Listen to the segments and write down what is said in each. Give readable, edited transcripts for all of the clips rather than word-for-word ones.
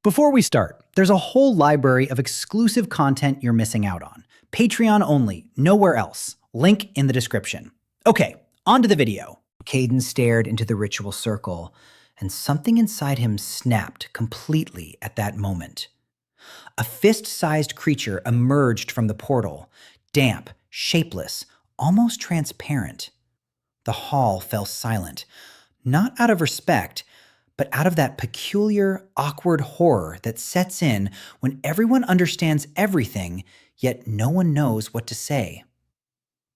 Before we start, there's a whole library of exclusive content you're missing out on. Patreon only, nowhere else. Link in the description. Okay, on to the video. Kaiden stared into the ritual circle, and something inside him snapped completely at that moment. A fist-sized creature emerged from the portal, damp, shapeless, almost transparent. The hall fell silent, not out of respect, but out of that peculiar, awkward horror that sets in when everyone understands everything, yet no one knows what to say.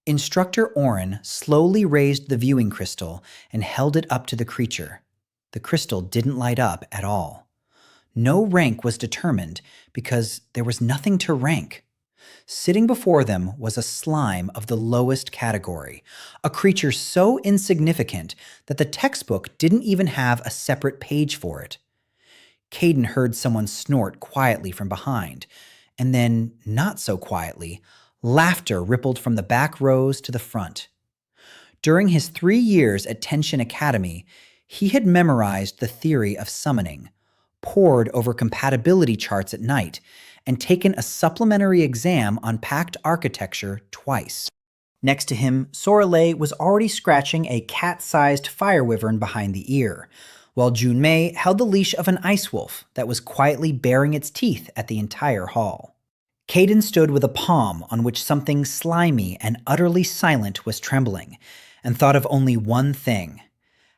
Instructor Oren slowly raised the viewing crystal and held it up to the creature. The crystal didn't light up at all. No rank was determined because there was nothing to rank. Sitting before them was a slime of the lowest category, a creature so insignificant that the textbook didn't even have a separate page for it. Kaiden heard someone snort quietly from behind, and then, not so quietly, laughter rippled from the back rows to the front. During his 3 years at Tenshin Academy, he had memorized the theory of summoning, pored over compatibility charts at night, and taken a supplementary exam on pact architecture twice. Next to him, Sorelei was already scratching a cat-sized fire wyvern behind the ear, while Junmei held the leash of an ice wolf that was quietly baring its teeth at the entire hall. Kaiden stood with a palm on which something slimy and utterly silent was trembling, and thought of only one thing: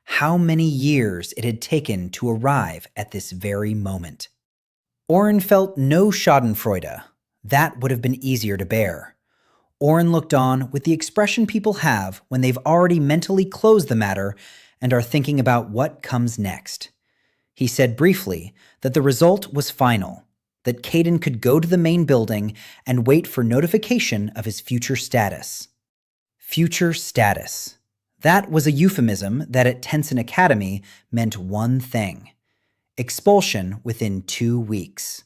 how many years it had taken to arrive at this very moment. Oren felt no schadenfreude. That would have been easier to bear. Oren looked on with the expression people have when they've already mentally closed the matter and are thinking about what comes next. He said briefly that the result was final, that Kaiden could go to the main building and wait for notification of his future status. Future status. That was a euphemism that at Tenshin Academy meant one thing: expulsion within 2 weeks.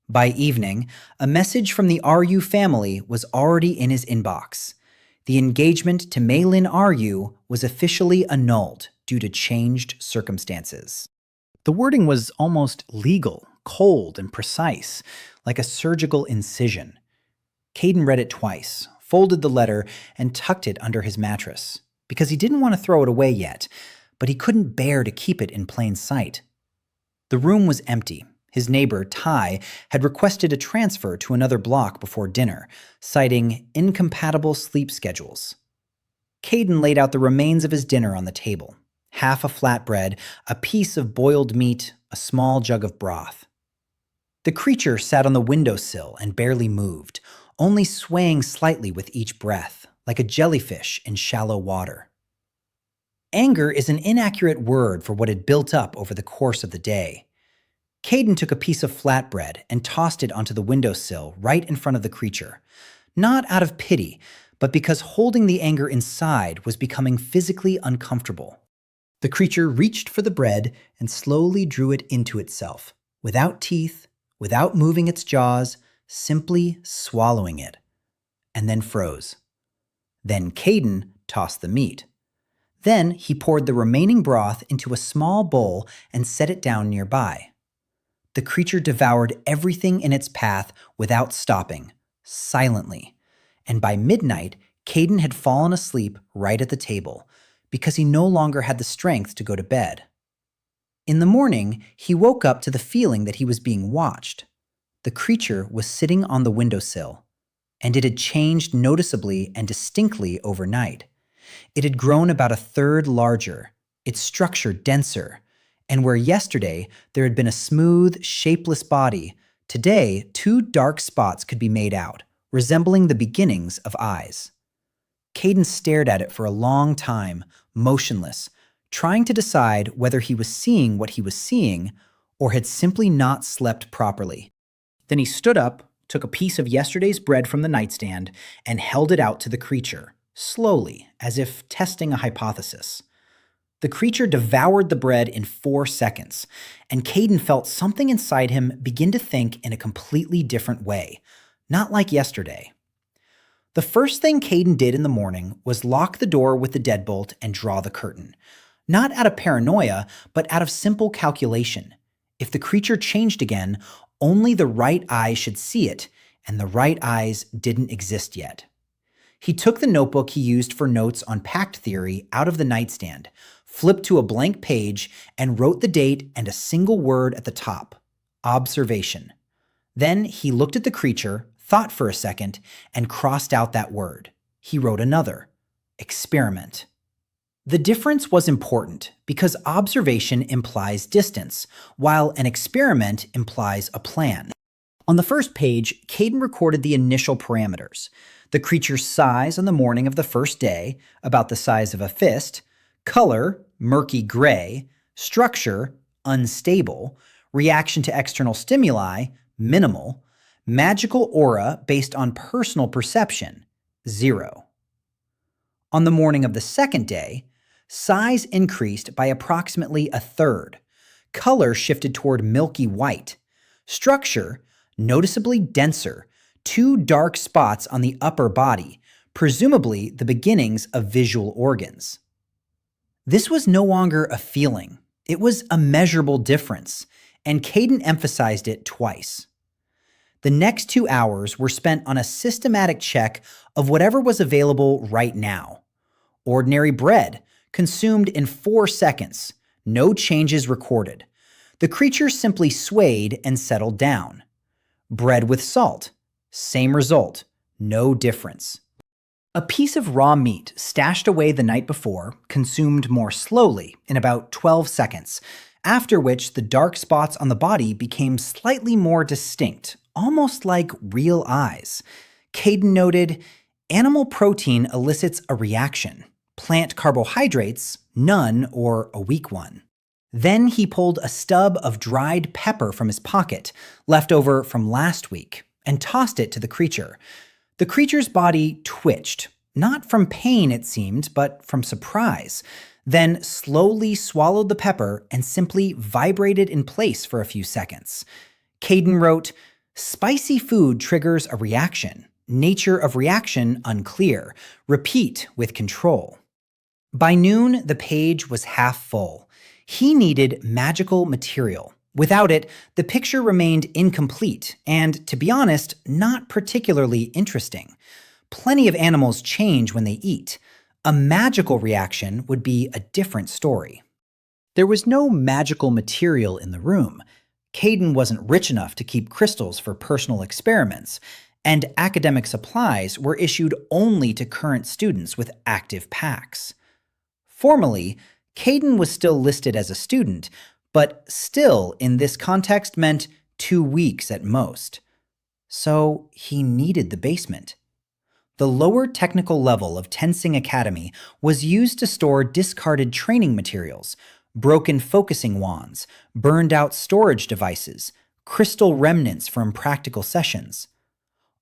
By evening, a message from the RU family was already in his inbox. The engagement to Meilin RU was officially annulled due to changed circumstances. The wording was almost legal, cold, and precise, like a surgical incision. Kaiden read it twice, folded the letter, and tucked it under his mattress, because he didn't want to throw it away yet, but he couldn't bear to keep it in plain sight. The room was empty. His neighbor, Tai, had requested a transfer to another block before dinner, citing incompatible sleep schedules. Kaiden laid out the remains of his dinner on the table: half a flatbread, a piece of boiled meat, a small jug of broth. The creature sat on the windowsill and barely moved, only swaying slightly with each breath, like a jellyfish in shallow water. Anger is an inaccurate word for what had built up over the course of the day. Kaiden took a piece of flatbread and tossed it onto the windowsill right in front of the creature, not out of pity, but because holding the anger inside was becoming physically uncomfortable. The creature reached for the bread and slowly drew it into itself, without teeth, without moving its jaws, simply swallowing it, and then froze. Then Kaiden tossed the meat. Then he poured the remaining broth into a small bowl and set it down nearby. The creature devoured everything in its path without stopping, silently, and by midnight, Kaiden had fallen asleep right at the table, because he no longer had the strength to go to bed. In the morning, he woke up to the feeling that he was being watched. The creature was sitting on the windowsill, and it had changed noticeably and distinctly overnight. It had grown about a third larger, its structure denser, and where yesterday there had been a smooth, shapeless body, today 2 dark spots could be made out, resembling the beginnings of eyes. Kaiden stared at it for a long time, motionless, trying to decide whether he was seeing what he was seeing or had simply not slept properly. Then he stood up, took a piece of yesterday's bread from the nightstand, and held it out to the creature, slowly, as if testing a hypothesis. The creature devoured the bread in 4 seconds, and Kaiden felt something inside him begin to think in a completely different way, not like yesterday. The first thing Kaiden did in the morning was lock the door with the deadbolt and draw the curtain, not out of paranoia, but out of simple calculation. If the creature changed again, only the right eyes should see it, and the right eyes didn't exist yet. He took the notebook he used for notes on pact theory out of the nightstand, flipped to a blank page, and wrote the date and a single word at the top: observation. Then he looked at the creature, thought for a second, and crossed out that word. He wrote another: experiment. The difference was important because observation implies distance, while an experiment implies a plan. On the first page, Kaiden recorded the initial parameters: the creature's size on the morning of the first day, about the size of a fist; color, murky gray; structure, unstable; reaction to external stimuli, minimal; magical aura based on personal perception, 0. On the morning of the second day, size increased by approximately a third; color shifted toward milky white; structure, noticeably denser, 2 dark spots on the upper body, presumably the beginnings of visual organs. This was no longer a feeling. It was a measurable difference, and Kaiden emphasized it twice. The next 2 hours were spent on a systematic check of whatever was available right now. Ordinary bread, consumed in 4 seconds, no changes recorded. The creature simply swayed and settled down. Bread with salt, same result, no difference. A piece of raw meat stashed away the night before consumed more slowly in about 12 seconds, after which the dark spots on the body became slightly more distinct, almost like real eyes. Kaiden noted, animal protein elicits a reaction. Plant carbohydrates, none or a weak one. Then he pulled a stub of dried pepper from his pocket, left over from last week, and tossed it to the creature. The creature's body twitched, not from pain it seemed, but from surprise, then slowly swallowed the pepper and simply vibrated in place for a few seconds. Kaiden wrote, "Spicy food triggers a reaction. Nature of reaction unclear. Repeat with control." By noon, the page was half full. He needed magical material. Without it, the picture remained incomplete and, to be honest, not particularly interesting. Plenty of animals change when they eat. A magical reaction would be a different story. There was no magical material in the room. Kaiden wasn't rich enough to keep crystals for personal experiments, and academic supplies were issued only to current students with active pacts. Formally, Kaiden was still listed as a student, but still in this context meant 2 weeks at most. So he needed the basement. The lower technical level of Tensing Academy was used to store discarded training materials, broken focusing wands, burned out storage devices, crystal remnants from practical sessions.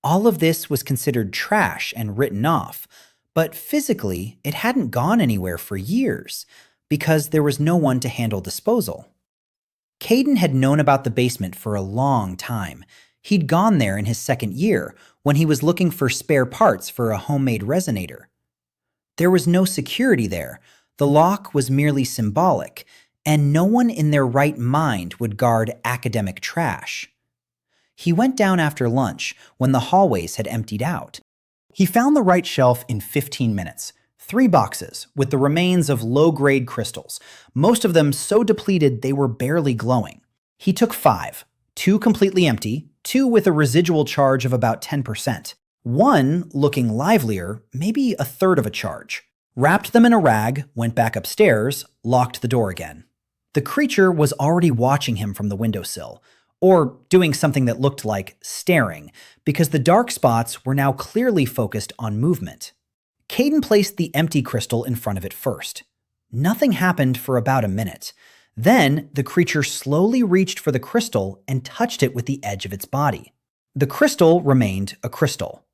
All of this was considered trash and written off, but physically it hadn't gone anywhere for years, because there was no one to handle disposal. Kaiden had known about the basement for a long time. He'd gone there in his second year, when he was looking for spare parts for a homemade resonator. There was no security there. The lock was merely symbolic, and no one in their right mind would guard academic trash. He went down after lunch, when the hallways had emptied out. He found the right shelf in 15 minutes. 3 boxes, with the remains of low-grade crystals, most of them so depleted they were barely glowing. He took 5, 2 completely empty, 2 with a residual charge of about 10%, 1 looking livelier, maybe a third of a charge. Wrapped them in a rag, went back upstairs, locked the door again. The creature was already watching him from the windowsill, or doing something that looked like staring, because the dark spots were now clearly focused on movement. Kaiden placed the empty crystal in front of it first. Nothing happened for about a minute. Then, the creature slowly reached for the crystal and touched it with the edge of its body. The crystal remained a crystal.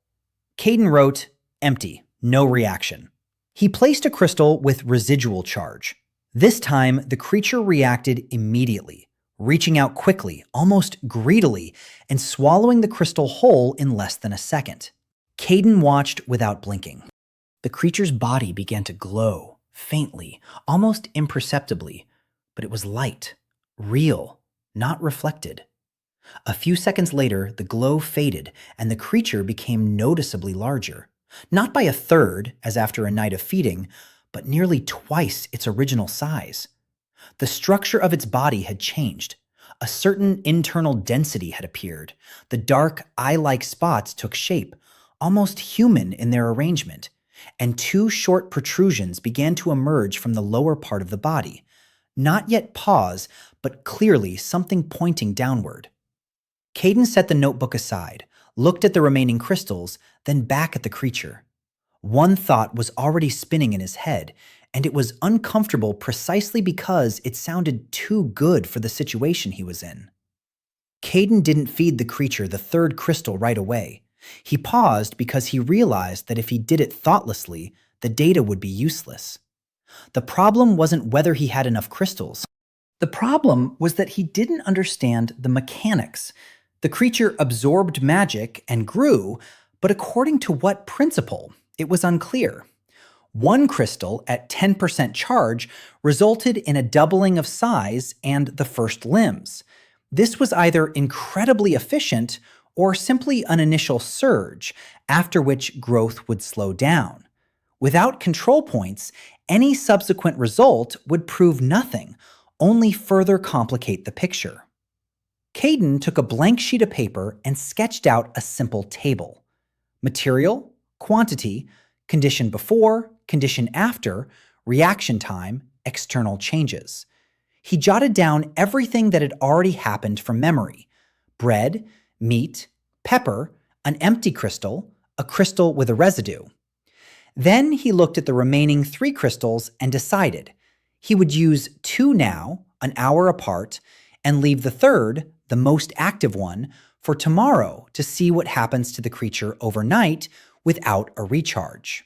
Kaiden wrote, "Empty, no reaction." He placed a crystal with residual charge. This time, the creature reacted immediately, reaching out quickly, almost greedily, and swallowing the crystal whole in less than a second. Kaiden watched without blinking. The creature's body began to glow, faintly, almost imperceptibly, but it was light, real, not reflected. A few seconds later, the glow faded and the creature became noticeably larger. Not by a third, as after a night of feeding, but nearly twice its original size. The structure of its body had changed. A certain internal density had appeared. The dark, eye-like spots took shape, almost human in their arrangement, and two short protrusions began to emerge from the lower part of the body. Not yet paws, but clearly something pointing downward. Kaiden set the notebook aside, looked at the remaining crystals, then back at the creature. One thought was already spinning in his head, and it was uncomfortable precisely because it sounded too good for the situation he was in. Kaiden didn't feed the creature the third crystal right away. He paused because he realized that if he did it thoughtlessly, the data would be useless. The problem wasn't whether he had enough crystals. The problem was that he didn't understand the mechanics. The creature absorbed magic and grew, but according to what principle? It was unclear. One crystal at 10% charge resulted in a doubling of size and the first limbs. This was either incredibly efficient or simply an initial surge, after which growth would slow down. Without control points, any subsequent result would prove nothing, only further complicate the picture. Kaiden took a blank sheet of paper and sketched out a simple table. Material, quantity, condition before, condition after, reaction time, external changes. He jotted down everything that had already happened from memory: bread, meat, pepper, an empty crystal, a crystal with a residue. Then he looked at the remaining 3 crystals and decided he would use 2 now, an hour apart, and leave the third, the most active one, for tomorrow to see what happens to the creature overnight without a recharge.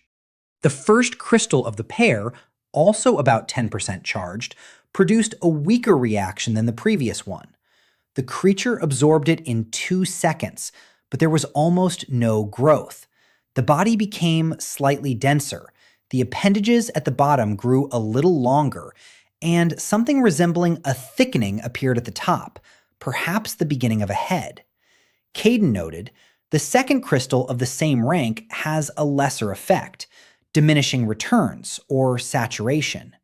The first crystal of the pair, also about 10% charged, produced a weaker reaction than the previous one. The creature absorbed it in 2 seconds, but there was almost no growth. The body became slightly denser, the appendages at the bottom grew a little longer, and something resembling a thickening appeared at the top, perhaps the beginning of a head. Kaiden noted, the second crystal of the same rank has a lesser effect, diminishing returns or saturation.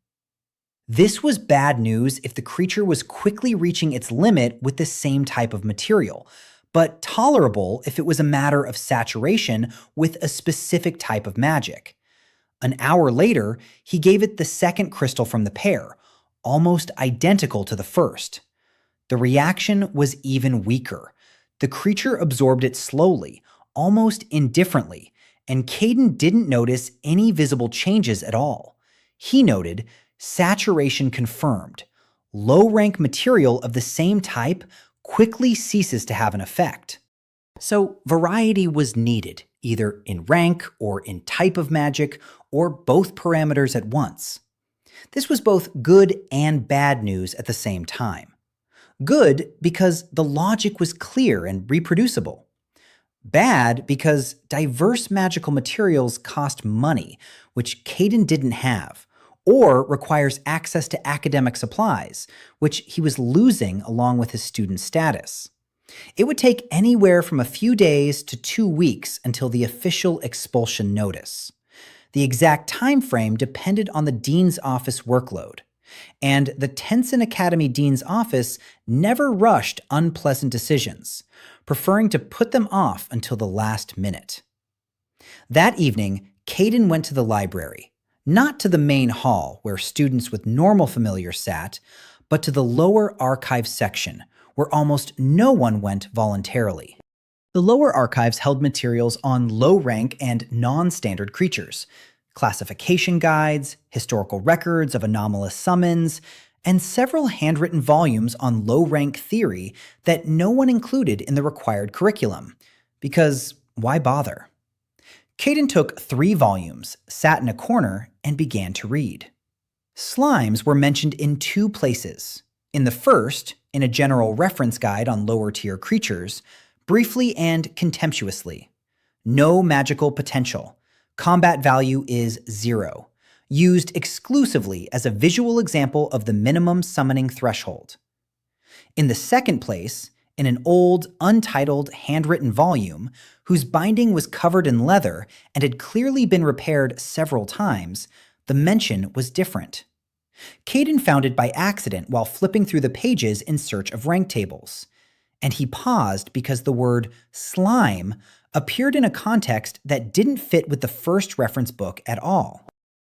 This was bad news if the creature was quickly reaching its limit with the same type of material, but tolerable if it was a matter of saturation with a specific type of magic. An hour later, he gave it the second crystal from the pair, almost identical to the first. The reaction was even weaker. The creature absorbed it slowly, almost indifferently, and Kaiden didn't notice any visible changes at all. He noted, saturation confirmed. Low-rank material of the same type quickly ceases to have an effect. So variety was needed, either in rank or in type of magic, or both parameters at once. This was both good and bad news at the same time. Good because the logic was clear and reproducible. Bad because diverse magical materials cost money, which Kaiden didn't have, or requires access to academic supplies, which he was losing along with his student status. It would take anywhere from a few days to 2 weeks until the official expulsion notice. The exact time frame depended on the dean's office workload, and the Tensen Academy dean's office never rushed unpleasant decisions, preferring to put them off until the last minute. That evening, Kaiden went to the library, not to the main hall where students with normal familiars sat, but to the lower archive section, where almost no one went voluntarily. The lower archives held materials on low-rank and non-standard creatures, classification guides, historical records of anomalous summons, and several handwritten volumes on low-rank theory that no one included in the required curriculum, because why bother? Kaiden took 3 volumes, sat in a corner, and began to read. Slimes were mentioned in 2 places. In the first, in a general reference guide on lower-tier creatures, briefly and contemptuously. No magical potential. Combat value is 0. Used exclusively as a visual example of the minimum summoning threshold. In the second place, in an old, untitled, handwritten volume, whose binding was covered in leather and had clearly been repaired several times, the mention was different. Kaiden found it by accident while flipping through the pages in search of rank tables. And he paused because the word slime appeared in a context that didn't fit with the first reference book at all.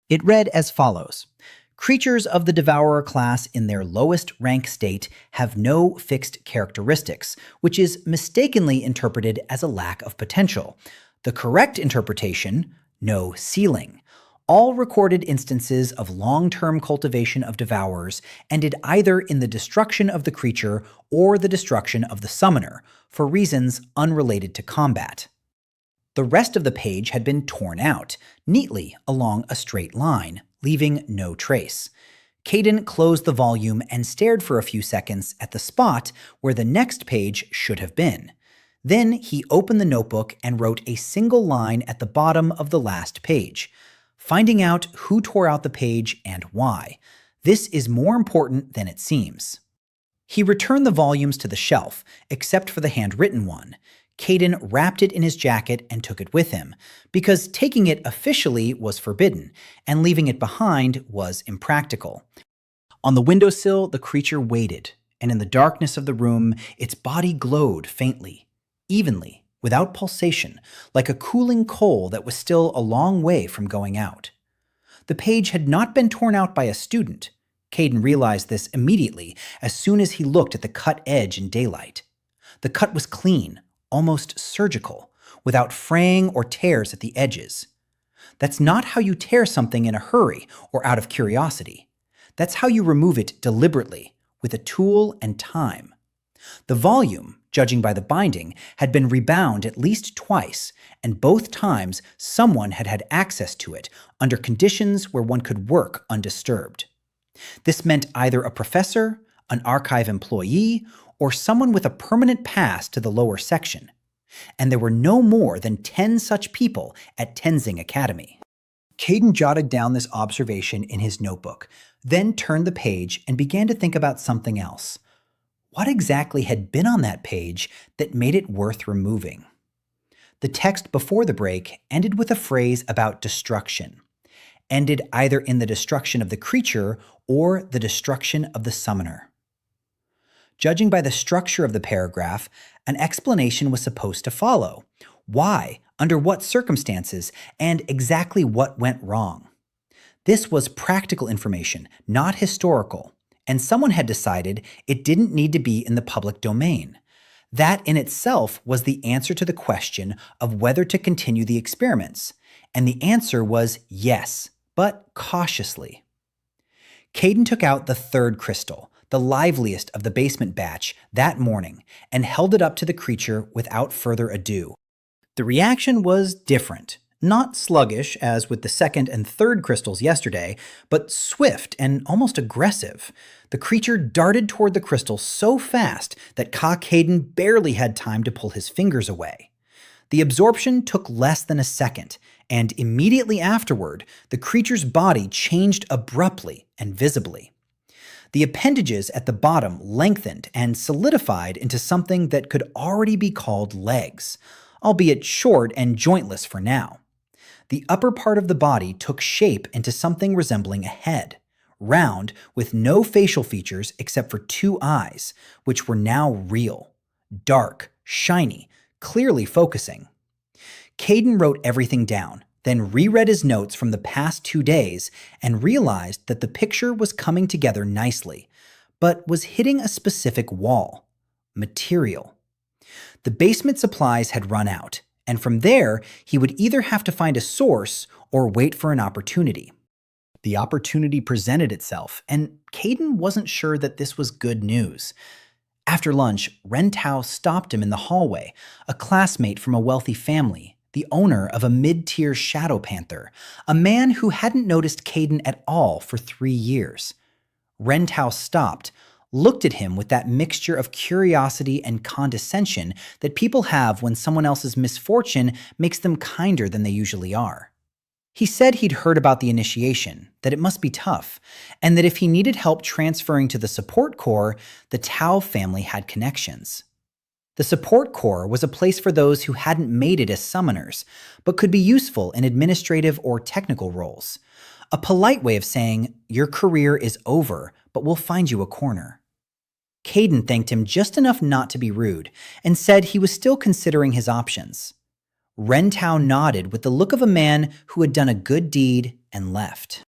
It read as follows: creatures of the devourer class in their lowest rank state have no fixed characteristics, which is mistakenly interpreted as a lack of potential. The correct interpretation, no ceiling. All recorded instances of long-term cultivation of devourers ended either in the destruction of the creature or the destruction of the summoner, for reasons unrelated to combat. The rest of the page had been torn out, neatly along a straight line, leaving no trace. Kaiden closed the volume and stared for a few seconds at the spot where the next page should have been. Then he opened the notebook and wrote a single line at the bottom of the last page, finding out who tore out the page and why. This is more important than it seems. He returned the volumes to the shelf, except for the handwritten one. Kaiden wrapped it in his jacket and took it with him, because taking it officially was forbidden, and leaving it behind was impractical. On the windowsill, the creature waited, and in the darkness of the room, its body glowed faintly, evenly, without pulsation, like a cooling coal that was still a long way from going out. The page had not been torn out by a student. Kaiden realized this immediately as soon as he looked at the cut edge in daylight. The cut was clean, almost surgical, without fraying or tears at the edges. That's not how you tear something in a hurry or out of curiosity. That's how you remove it deliberately, with a tool and time. The volume, judging by the binding, had been rebound at least twice, and both times someone had had access to it under conditions where one could work undisturbed. This meant either a professor, an archive employee, or someone with a permanent pass to the lower section. And there were no more than 10 such people at Tenzing Academy. Kaiden jotted down this observation in his notebook, then turned the page and began to think about something else. What exactly had been on that page that made it worth removing? The text before the break ended with a phrase about destruction, ended either in the destruction of the creature or the destruction of the summoner. Judging by the structure of the paragraph, an explanation was supposed to follow. Why, under what circumstances, and exactly what went wrong. This was practical information, not historical, and someone had decided it didn't need to be in the public domain. That in itself was the answer to the question of whether to continue the experiments, and the answer was yes, but cautiously. Kaiden took out the third crystal, the liveliest of the basement batch, that morning, and held it up to the creature without further ado. The reaction was different. Not sluggish, as with the second and third crystals yesterday, but swift and almost aggressive. The creature darted toward the crystal so fast that Kaiden barely had time to pull his fingers away. The absorption took less than a second, and immediately afterward, the creature's body changed abruptly and visibly. The appendages at the bottom lengthened and solidified into something that could already be called legs, albeit short and jointless for now. The upper part of the body took shape into something resembling a head, round with no facial features except for 2 eyes, which were now real, dark, shiny, clearly focusing. Kaiden wrote everything down, then reread his notes from the past 2 days and realized that the picture was coming together nicely, but was hitting a specific wall: material. The basement supplies had run out, and from there, he would either have to find a source or wait for an opportunity. The opportunity presented itself, and Kaiden wasn't sure that this was good news. After lunch, Rentao stopped him in the hallway, a classmate from a wealthy family, the owner of a mid-tier shadow panther, a man who hadn't noticed Kaiden at all for 3 years. Rentao stopped, looked at him with that mixture of curiosity and condescension that people have when someone else's misfortune makes them kinder than they usually are. He said he'd heard about the initiation, that it must be tough, and that if he needed help transferring to the support corps, the Tao family had connections. The support corps was a place for those who hadn't made it as summoners, but could be useful in administrative or technical roles. A polite way of saying, your career is over, but we'll find you a corner. Kaiden thanked him just enough not to be rude, and said he was still considering his options. Ren Tao nodded with the look of a man who had done a good deed and left.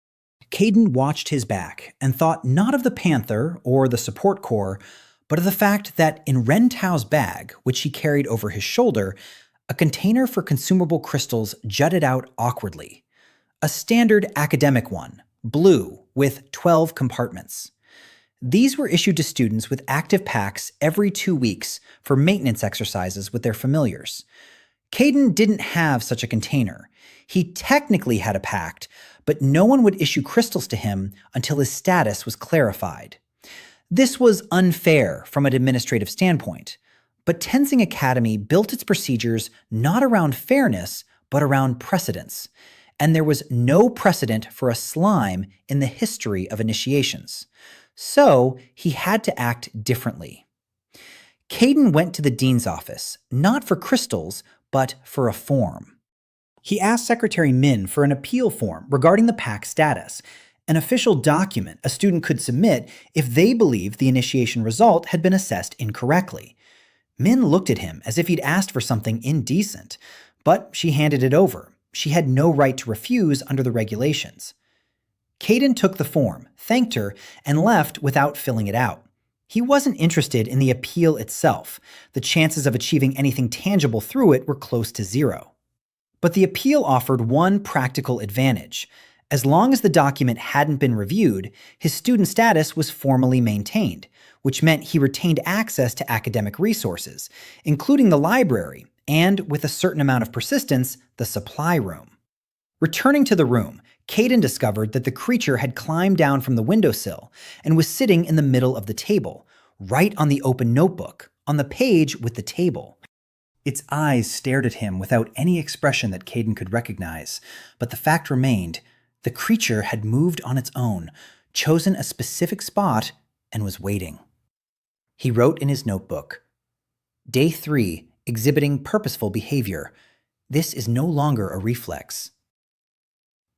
Kaiden watched his back and thought not of the Panther or the support corps, but of the fact that in Ren Tao's bag, which he carried over his shoulder, a container for consumable crystals jutted out awkwardly. A standard academic one, blue, with 12 compartments. These were issued to students with active pacts every 2 weeks for maintenance exercises with their familiars. Kaiden didn't have such a container. He technically had a pact, but no one would issue crystals to him until his status was clarified. This was unfair from an administrative standpoint, but Tenzing Academy built its procedures not around fairness, but around precedence, and there was no precedent for a slime in the history of initiations. So he had to act differently. Kaiden went to the dean's office, not for crystals, but for a form. He asked Secretary Min for an appeal form regarding the pact status, an official document a student could submit if they believed the initiation result had been assessed incorrectly. Min looked at him as if he'd asked for something indecent, but she handed it over. She had no right to refuse under the regulations. Kaiden took the form, thanked her, and left without filling it out. He wasn't interested in the appeal itself. The chances of achieving anything tangible through it were close to zero. But the appeal offered one practical advantage. As long as the document hadn't been reviewed, his student status was formally maintained, which meant he retained access to academic resources, including the library, and, with a certain amount of persistence, the supply room. Returning to the room, Kaiden discovered that the creature had climbed down from the windowsill and was sitting in the middle of the table, right on the open notebook, on the page with the table. Its eyes stared at him without any expression that Kaiden could recognize, but the fact remained, the creature had moved on its own, chosen a specific spot, and was waiting. He wrote in his notebook, Day 3, exhibiting purposeful behavior. This is no longer a reflex.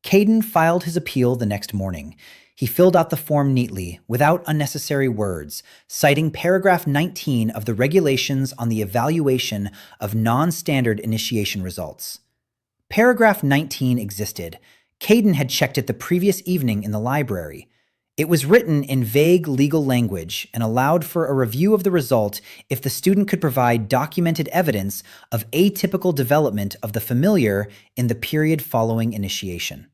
Kaiden filed his appeal the next morning. He filled out the form neatly, without unnecessary words, citing paragraph 19 of the regulations on the evaluation of non-standard initiation results. Paragraph 19 existed. Kaiden had checked it the previous evening in the library. It was written in vague legal language and allowed for a review of the result if the student could provide documented evidence of atypical development of the familiar in the period following initiation.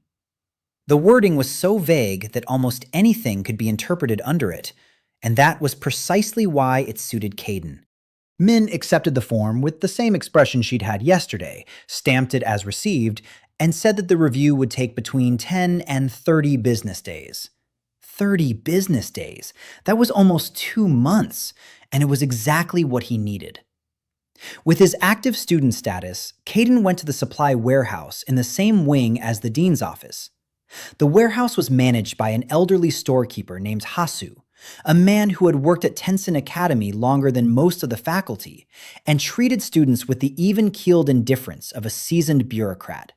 The wording was so vague that almost anything could be interpreted under it, and that was precisely why it suited Kaiden. Min accepted the form with the same expression she'd had yesterday, stamped it as received, and said that the review would take between 10 and 30 business days. 30 business days. That was almost 2 months, and it was exactly what he needed. With his active student status, Kaiden went to the supply warehouse in the same wing as the dean's office. The warehouse was managed by an elderly storekeeper named Hasu, a man who had worked at Tenzin Academy longer than most of the faculty and treated students with the even-keeled indifference of a seasoned bureaucrat.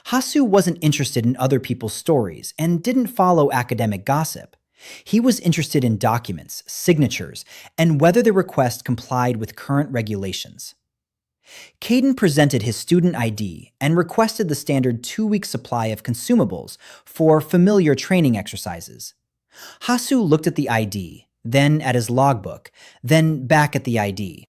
Hasu wasn't interested in other people's stories and didn't follow academic gossip. He was interested in documents, signatures, and whether the request complied with current regulations. Kaiden presented his student ID and requested the standard 2-week supply of consumables for familiar training exercises. Hasu looked at the ID, then at his logbook, then back at the ID.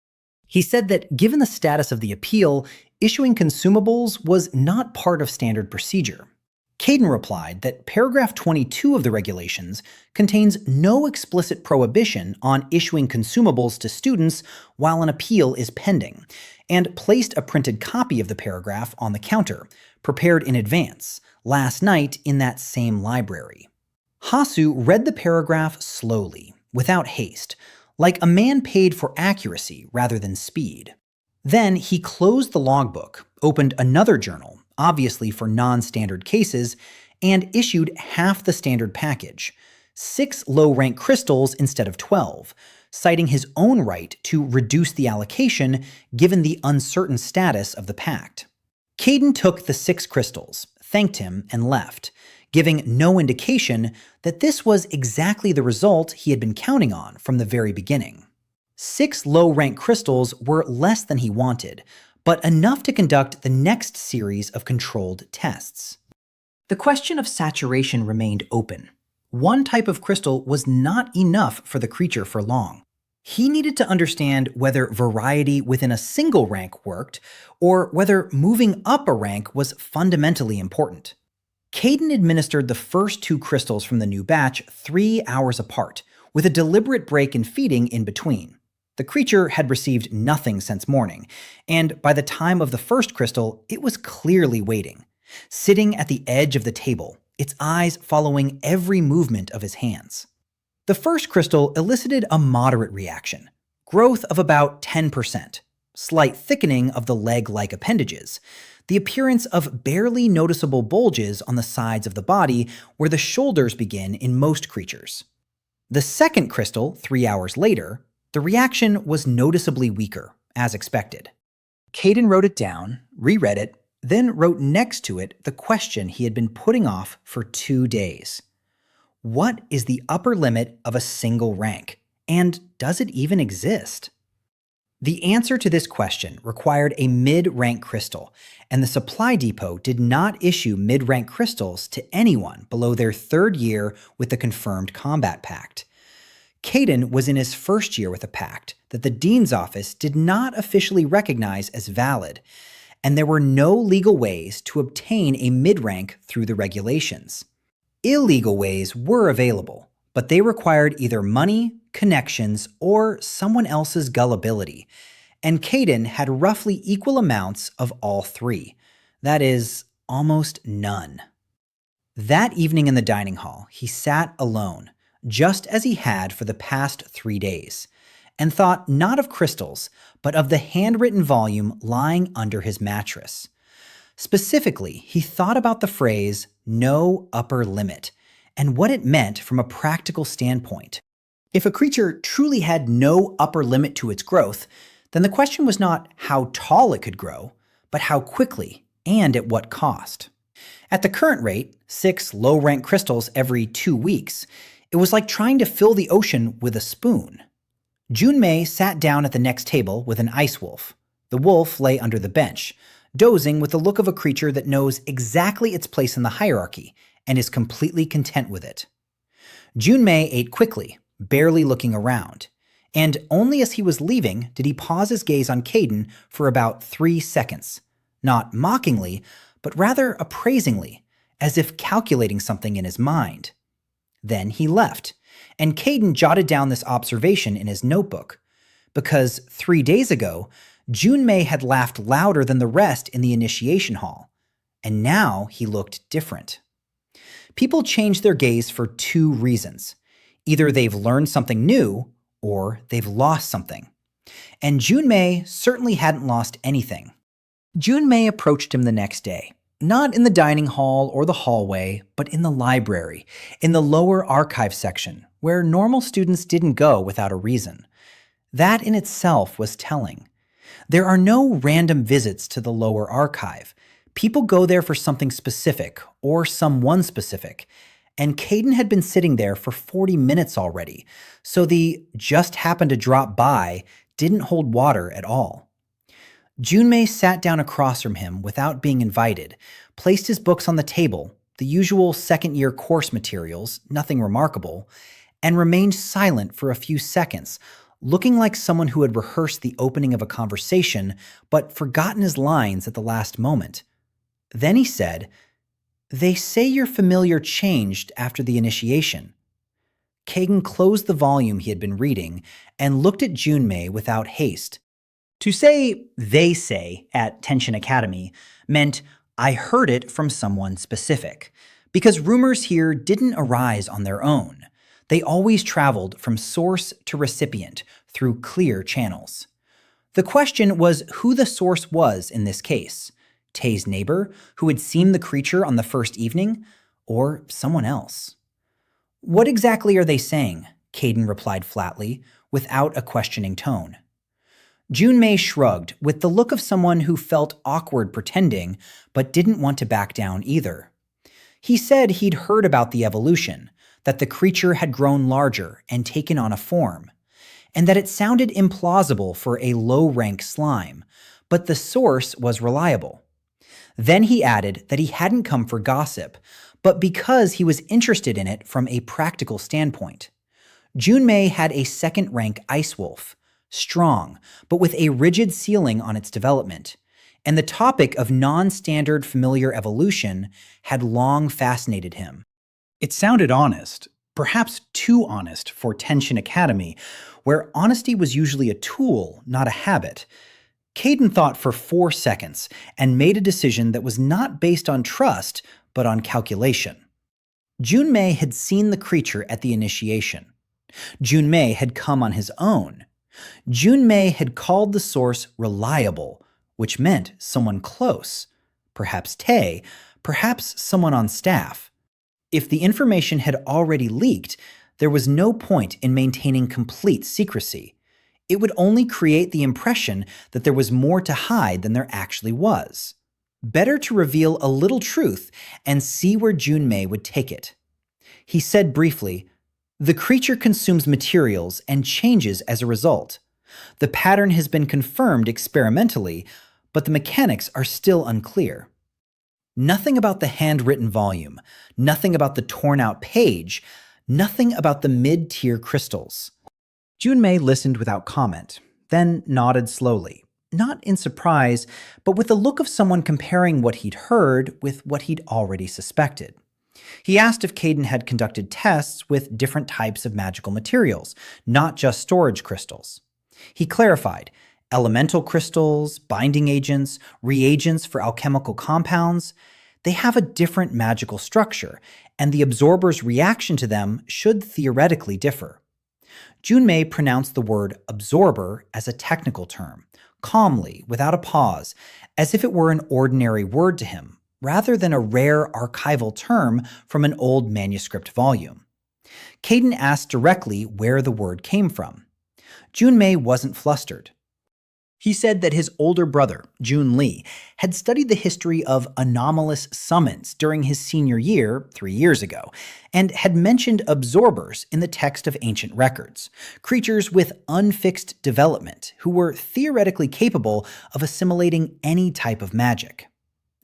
He said that given the status of the appeal, issuing consumables was not part of standard procedure. Kaiden replied that paragraph 22 of the regulations contains no explicit prohibition on issuing consumables to students while an appeal is pending, and placed a printed copy of the paragraph on the counter, prepared in advance, last night in that same library. Hasu read the paragraph slowly, without haste, like a man paid for accuracy rather than speed. Then he closed the logbook, opened another journal, obviously for non-standard cases, and issued half the standard package, 6 low-rank crystals instead of 12, citing his own right to reduce the allocation given the uncertain status of the pact. Kaiden took the 6 crystals, thanked him, and left, giving no indication that this was exactly the result he had been counting on from the very beginning. 6 low-rank crystals were less than he wanted, but enough to conduct the next series of controlled tests. The question of saturation remained open. One type of crystal was not enough for the creature for long. He needed to understand whether variety within a single rank worked, or whether moving up a rank was fundamentally important. Kaiden administered the first 2 crystals from the new batch 3 hours apart, with a deliberate break in feeding in between. The creature had received nothing since morning, and by the time of the first crystal, it was clearly waiting, sitting at the edge of the table, its eyes following every movement of his hands. The first crystal elicited a moderate reaction, growth of about 10%, slight thickening of the leg-like appendages, the appearance of barely noticeable bulges on the sides of the body where the shoulders begin in most creatures. The second crystal, 3 hours later, the reaction was noticeably weaker, as expected. Kaiden wrote it down, reread it, then wrote next to it the question he had been putting off for 2 days. What is the upper limit of a single rank, and does it even exist? The answer to this question required a mid-rank crystal, and the supply depot did not issue mid-rank crystals to anyone below their 3rd year with the confirmed combat pact. Kaiden was in his 1st year with a pact that the dean's office did not officially recognize as valid, and there were no legal ways to obtain a mid-rank through the regulations. Illegal ways were available, but they required either money, connections, or someone else's gullibility, and Kaiden had roughly equal amounts of all 3. That is, almost none. That evening in the dining hall, he sat alone, just as he had for the past 3 days, and thought not of crystals, but of the handwritten volume lying under his mattress. Specifically, he thought about the phrase, "no upper limit," and what it meant from a practical standpoint. If a creature truly had no upper limit to its growth, then the question was not how tall it could grow, but how quickly and at what cost. At the current rate, 6 low-rank crystals every 2 weeks, it was like trying to fill the ocean with a spoon. Junmei sat down at the next table with an ice wolf. The wolf lay under the bench, dozing with the look of a creature that knows exactly its place in the hierarchy and is completely content with it. Junmei ate quickly, barely looking around, and only as he was leaving did he pause his gaze on Kaiden for about 3 seconds, not mockingly, but rather appraisingly, as if calculating something in his mind. Then he left, and Kaiden jotted down this observation in his notebook, because 3 days ago, Junmei had laughed louder than the rest in the initiation hall, and now he looked different. People change their gaze for 2 reasons. Either they've learned something new, or they've lost something. And Junmei certainly hadn't lost anything. Junmei approached him the next day, not in the dining hall or the hallway, but in the library, in the lower archive section, where normal students didn't go without a reason. That in itself was telling. There are no random visits to the lower archive. People go there for something specific, or someone specific, and Kaiden had been sitting there for 40 minutes already, so the "just happened to drop by" didn't hold water at all. Junmei sat down across from him without being invited, placed his books on the table, the usual second-year course materials, nothing remarkable, and remained silent for a few seconds, looking like someone who had rehearsed the opening of a conversation but forgotten his lines at the last moment. Then he said, "They say your familiar changed after the initiation." Kaiden closed the volume he had been reading and looked at Junmei without haste. To say "they say" at Tenshin Academy meant I heard it from someone specific, because rumors here didn't arise on their own. They always traveled from source to recipient through clear channels. The question was who the source was in this case. Tae's neighbor, who had seen the creature on the first evening, or someone else? What exactly are they saying? Kaiden replied flatly, without a questioning tone. Junmei shrugged, with the look of someone who felt awkward pretending, but didn't want to back down either. He said he'd heard about the evolution, that the creature had grown larger and taken on a form, and that it sounded implausible for a low-rank slime, but the source was reliable. Then he added that he hadn't come for gossip, but because he was interested in it from a practical standpoint. Junmei had a second-rank ice wolf, strong, but with a rigid ceiling on its development, and the topic of non-standard familiar evolution had long fascinated him. It sounded honest, perhaps too honest for Tenshin Academy, where honesty was usually a tool, not a habit. Kaiden thought for 4 seconds and made a decision that was not based on trust, but on calculation. Junmei had seen the creature at the initiation. Junmei had come on his own. Junmei had called the source reliable, which meant someone close. Perhaps Tae, perhaps someone on staff. If the information had already leaked, there was no point in maintaining complete secrecy. It would only create the impression that there was more to hide than there actually was. Better to reveal a little truth and see where Junmei would take it. He said briefly, "The creature consumes materials and changes as a result. The pattern has been confirmed experimentally, but the mechanics are still unclear." Nothing about the handwritten volume, nothing about the torn-out page, nothing about the mid-tier crystals. Junmei listened without comment, then nodded slowly, not in surprise, but with the look of someone comparing what he'd heard with what he'd already suspected. He asked if Kaiden had conducted tests with different types of magical materials, not just storage crystals. He clarified, elemental crystals, binding agents, reagents for alchemical compounds, they have a different magical structure, and the absorber's reaction to them should theoretically differ. Junmei pronounced the word absorber as a technical term, calmly, without a pause, as if it were an ordinary word to him, rather than a rare archival term from an old manuscript volume. Kaiden asked directly where the word came from. Junmei wasn't flustered. He said that his older brother, Jun Lee, had studied the history of anomalous summons during his senior year 3 years ago, and had mentioned absorbers in the text of ancient records, creatures with unfixed development who were theoretically capable of assimilating any type of magic.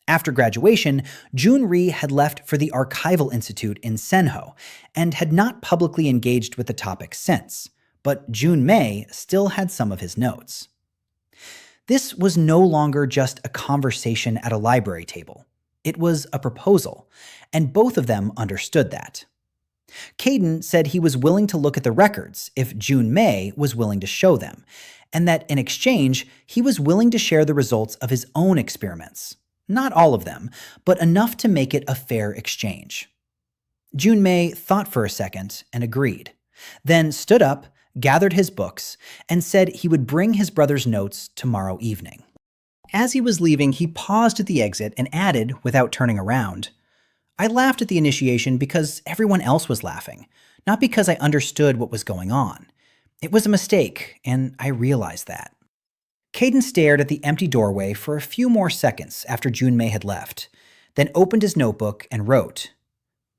After graduation, Jun-ri had left for the Archival Institute in Senho, and had not publicly engaged with the topic since, but Junmei still had some of his notes. This was no longer just a conversation at a library table. It was a proposal, and both of them understood that. Kaiden said he was willing to look at the records if Junmei was willing to show them, and that in exchange, he was willing to share the results of his own experiments. Not all of them, but enough to make it a fair exchange. Junmei thought for a second and agreed, then stood up, gathered his books, and said he would bring his brother's notes tomorrow evening. As he was leaving, he paused at the exit and added, without turning around, "I laughed at the initiation because everyone else was laughing, not because I understood what was going on. It was a mistake, and I realized that." Kaiden stared at the empty doorway for a few more seconds after Junmei had left, then opened his notebook and wrote,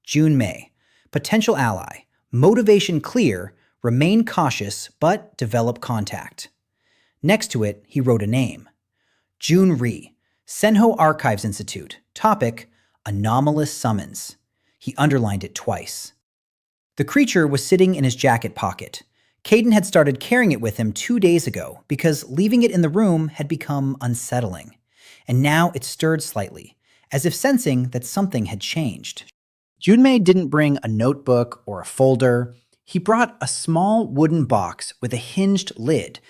"Junmei, potential ally, motivation clear, remain cautious, but develop contact." Next to it, he wrote a name. Jun-ri, Senho Archives Institute, topic, anomalous summons. He underlined it twice. The creature was sitting in his jacket pocket. Kaiden had started carrying it with him 2 days ago because leaving it in the room had become unsettling. And now it stirred slightly, as if sensing that something had changed. Junmei didn't bring a notebook or a folder. He brought a small wooden box with a hinged lid,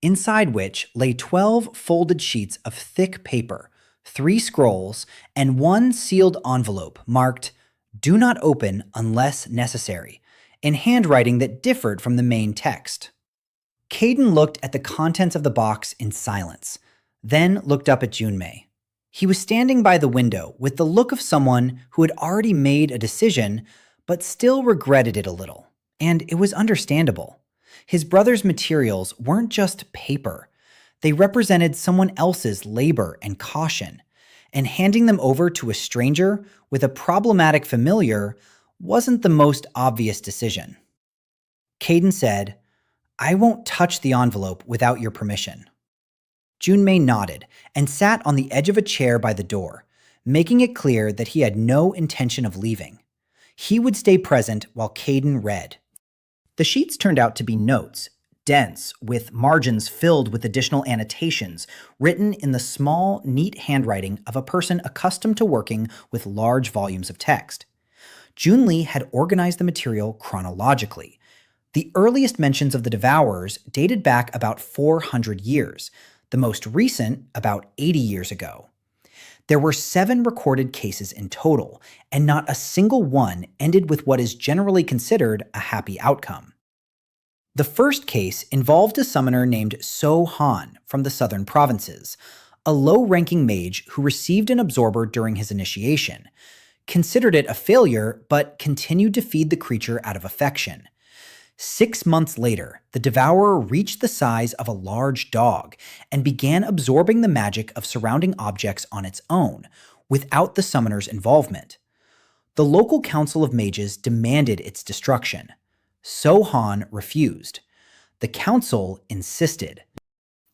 inside which lay 12 folded sheets of thick paper, 3 scrolls, and 1 sealed envelope marked, "Do not open unless necessary," in handwriting that differed from the main text. Kaiden looked at the contents of the box in silence, then looked up at Junmei. He was standing by the window with the look of someone who had already made a decision but still regretted it a little. And it was understandable. His brother's materials weren't just paper. They represented someone else's labor and caution, and handing them over to a stranger with a problematic familiar wasn't the most obvious decision. Kaiden said, "I won't touch the envelope without your permission." Junmei nodded and sat on the edge of a chair by the door, making it clear that he had no intention of leaving. He would stay present while Kaiden read. The sheets turned out to be notes, dense, with margins filled with additional annotations written in the small, neat handwriting of a person accustomed to working with large volumes of text. Junli had organized the material chronologically. The earliest mentions of the devourers dated back about 400 years, the most recent about 80 years ago. There were 7 recorded cases in total, and not a single one ended with what is generally considered a happy outcome. The first case involved a summoner named So Han from the southern provinces, a low-ranking mage who received an absorber during his initiation, considered it a failure, but continued to feed the creature out of affection. 6 months later, the devourer reached the size of a large dog and began absorbing the magic of surrounding objects on its own, without the summoner's involvement. The local council of mages demanded its destruction. Sohan refused. The council insisted.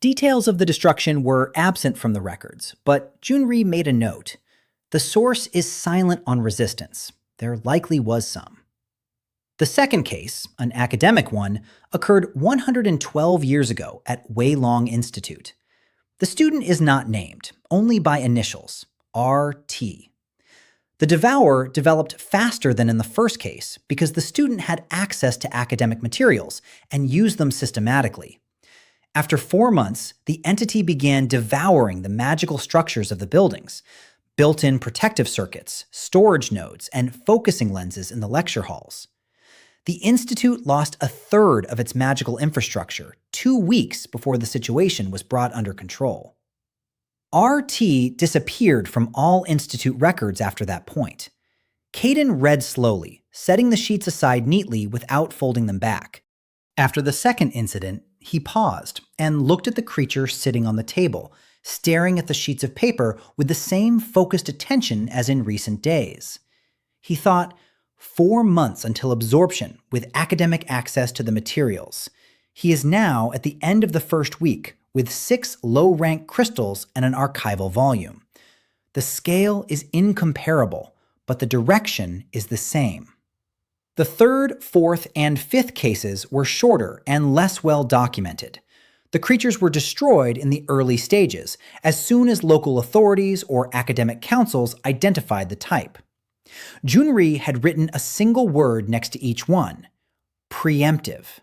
Details of the destruction were absent from the records, but Junri made a note. The source is silent on resistance. There likely was some. The second case, an academic one, occurred 112 years ago at Weilong Institute. The student is not named, only by initials, RT. The devourer developed faster than in the first case because the student had access to academic materials and used them systematically. After 4 months, the entity began devouring the magical structures of the buildings, built-in protective circuits, storage nodes, and focusing lenses in the lecture halls. The Institute lost a third of its magical infrastructure 2 weeks before the situation was brought under control. RT disappeared from all Institute records after that point. Kaiden read slowly, setting the sheets aside neatly without folding them back. After the second incident, he paused and looked at the creature sitting on the table, staring at the sheets of paper with the same focused attention as in recent days. He thought, 4 months until absorption with academic access to the materials. He is now at the end of the first week with 6 low-rank crystals and an archival volume. The scale is incomparable, but the direction is the same. The third, fourth, and fifth cases were shorter and less well documented. The creatures were destroyed in the early stages, as soon as local authorities or academic councils identified the type. Junri had written a single word next to each one: preemptive.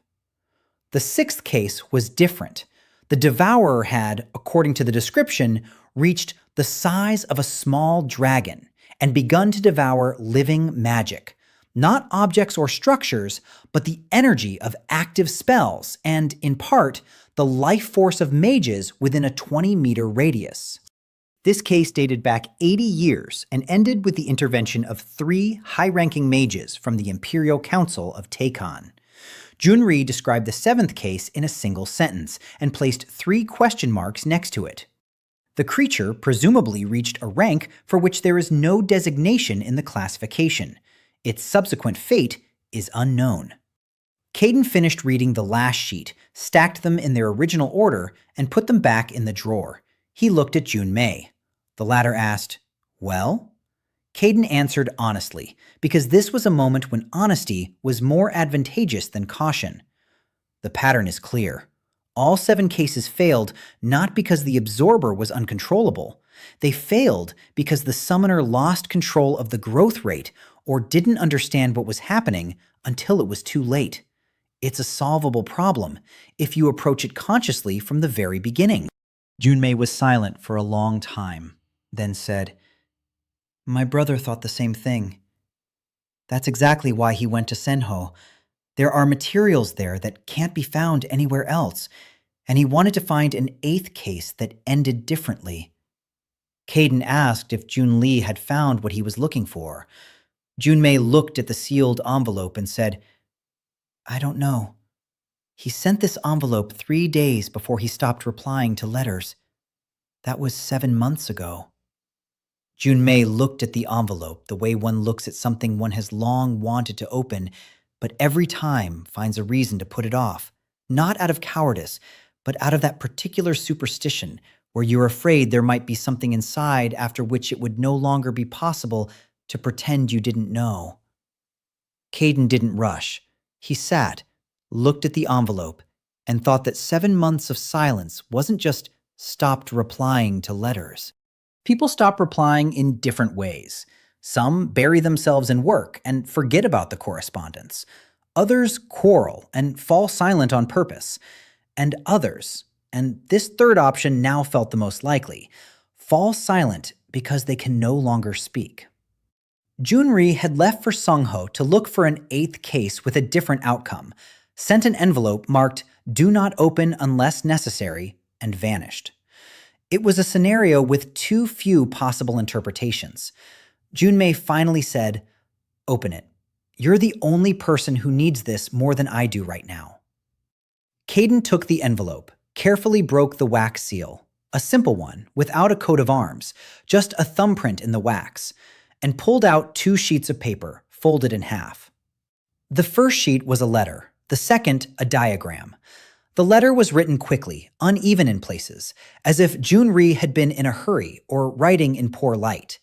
The sixth case was different. The devourer had, according to the description, reached the size of a small dragon and begun to devour living magic, not objects or structures, but the energy of active spells and, in part, the life force of mages within a 20-meter radius. This case dated back 80 years and ended with the intervention of 3 high-ranking mages from the Imperial Council of Taikon. Junri described the 7th case in a single sentence and placed 3 question marks next to it. The creature presumably reached a rank for which there is no designation in the classification. Its subsequent fate is unknown. Kaiden finished reading the last sheet, stacked them in their original order, and put them back in the drawer. He looked at Junmei. The latter asked, "Well?" Kaiden answered honestly, because this was a moment when honesty was more advantageous than caution. The pattern is clear. All 7 cases failed not because the absorber was uncontrollable. They failed because the summoner lost control of the growth rate or didn't understand what was happening until it was too late. It's a solvable problem if you approach it consciously from the very beginning. Junmei was silent for a long time, then said, "My brother thought the same thing. That's exactly why he went to Senho. There are materials there that can't be found anywhere else, and he wanted to find an 8th case that ended differently." Kaiden asked if Junli had found what he was looking for. Junmei looked at the sealed envelope and said, "I don't know. He sent this envelope 3 days before he stopped replying to letters. That was 7 months ago." Junmei looked at the envelope the way one looks at something one has long wanted to open, but every time finds a reason to put it off, not out of cowardice, but out of that particular superstition where you're afraid there might be something inside after which it would no longer be possible to pretend you didn't know. Kaiden didn't rush. He sat, looked at the envelope, and thought that 7 months of silence wasn't just stopped replying to letters. People stop replying in different ways. Some bury themselves in work and forget about the correspondence. Others quarrel and fall silent on purpose. And others, and this third option now felt the most likely, fall silent because they can no longer speak. Junri had left for Senho to look for an 8th case with a different outcome, sent an envelope marked "Do not open unless necessary," and vanished. It was a scenario with too few possible interpretations. Junmei finally said, "Open it. You're the only person who needs this more than I do right now." Kaiden took the envelope, carefully broke the wax seal, a simple one, without a coat of arms, just a thumbprint in the wax, and pulled out 2 sheets of paper, folded in half. The first sheet was a letter, the second a diagram. The letter was written quickly, uneven in places, as if Junri had been in a hurry or writing in poor light.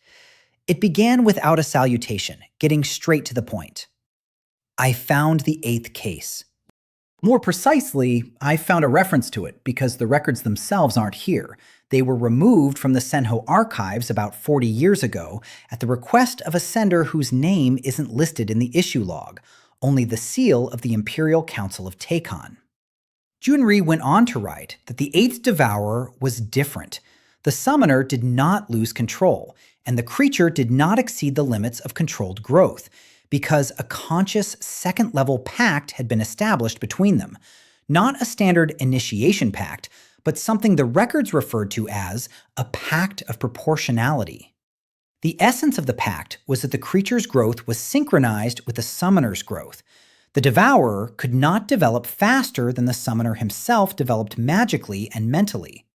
It began without a salutation, getting straight to the point. "I found the 8th case. More precisely, I found a reference to it because the records themselves aren't here. They were removed from the Senho archives about 40 years ago at the request of a sender whose name isn't listed in the issue log, only the seal of the Imperial Council of Takon." Junri went on to write that the 8th devourer was different. The summoner did not lose control, and the creature did not exceed the limits of controlled growth, because a conscious second-level pact had been established between them. Not a standard initiation pact, but something the records referred to as a pact of proportionality. The essence of the pact was that the creature's growth was synchronized with the summoner's growth. The devourer could not develop faster than the summoner himself developed magically and mentally.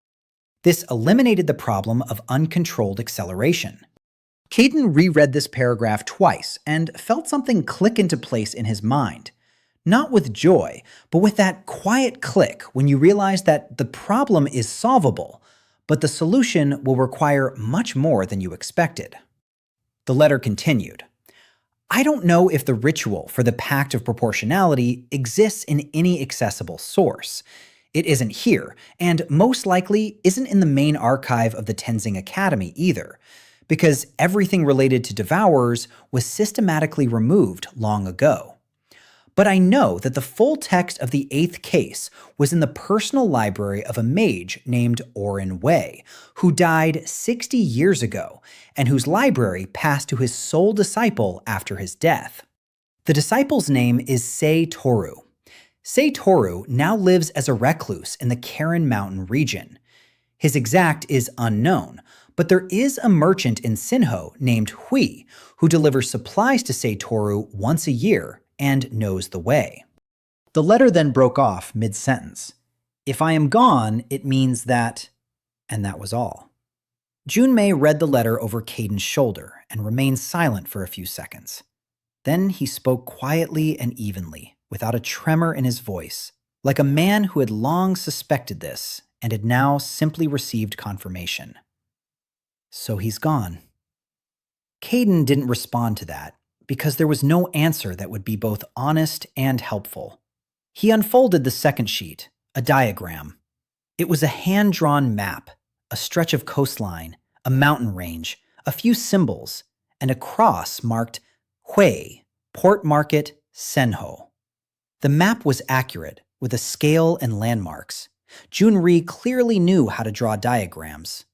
This eliminated the problem of uncontrolled acceleration. Kaiden reread this paragraph twice and felt something click into place in his mind. Not with joy, but with that quiet click when you realize that the problem is solvable, but the solution will require much more than you expected. The letter continued. "I don't know if the ritual for the Pact of Proportionality exists in any accessible source. It isn't here, and most likely isn't in the main archive of the Tenzing Academy either, because everything related to devourers was systematically removed long ago. But I know that the full text of the 8th case was in the personal library of a mage named Orin Wei, who died 60 years ago, and whose library passed to his sole disciple after his death. The disciple's name is Sei Toru. Sei Toru now lives as a recluse in the Karen Mountain region. His exact is unknown, but there is a merchant in Senho named Hui who delivers supplies to Sei Toru once a year and knows the way." The letter then broke off mid-sentence. "If I am gone, it means that..." And that was all. Junmei read the letter over Kaiden's shoulder and remained silent for a few seconds. Then he spoke quietly and evenly, without a tremor in his voice, like a man who had long suspected this and had now simply received confirmation. "So he's gone." Kaiden didn't respond to that, because there was no answer that would be both honest and helpful. He unfolded the second sheet, a diagram. It was a hand-drawn map, a stretch of coastline, a mountain range, a few symbols, and a cross marked Hui, Port Market, Senho. The map was accurate, with a scale and landmarks. Junri clearly knew how to draw diagrams.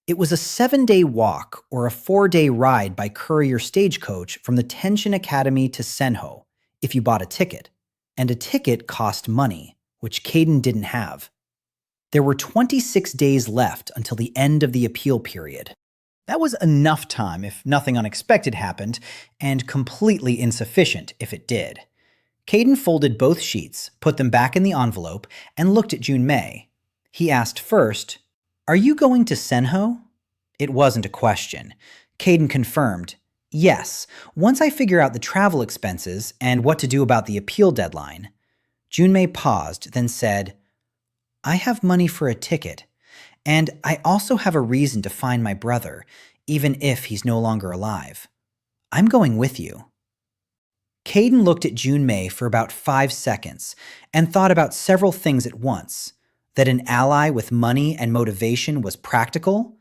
It was a 7-day walk or a 4-day ride by courier stagecoach from the Tenshin Academy to Senho, if you bought a ticket, and a ticket cost money, which Kaiden didn't have. There were 26 days left until the end of the appeal period. That was enough time if nothing unexpected happened, and completely insufficient if it did. Kaiden folded both sheets, put them back in the envelope, and looked at Junmei. He asked first, "Are you going to Senho?" It wasn't a question. Kaiden confirmed, "Yes, once I figure out the travel expenses and what to do about the appeal deadline." Junmei paused, then said, "I have money for a ticket, and I also have a reason to find my brother, even if he's no longer alive. I'm going with you." Kaiden looked at Junmei for about 5 seconds and thought about several things at once. That an ally with money and motivation was practical,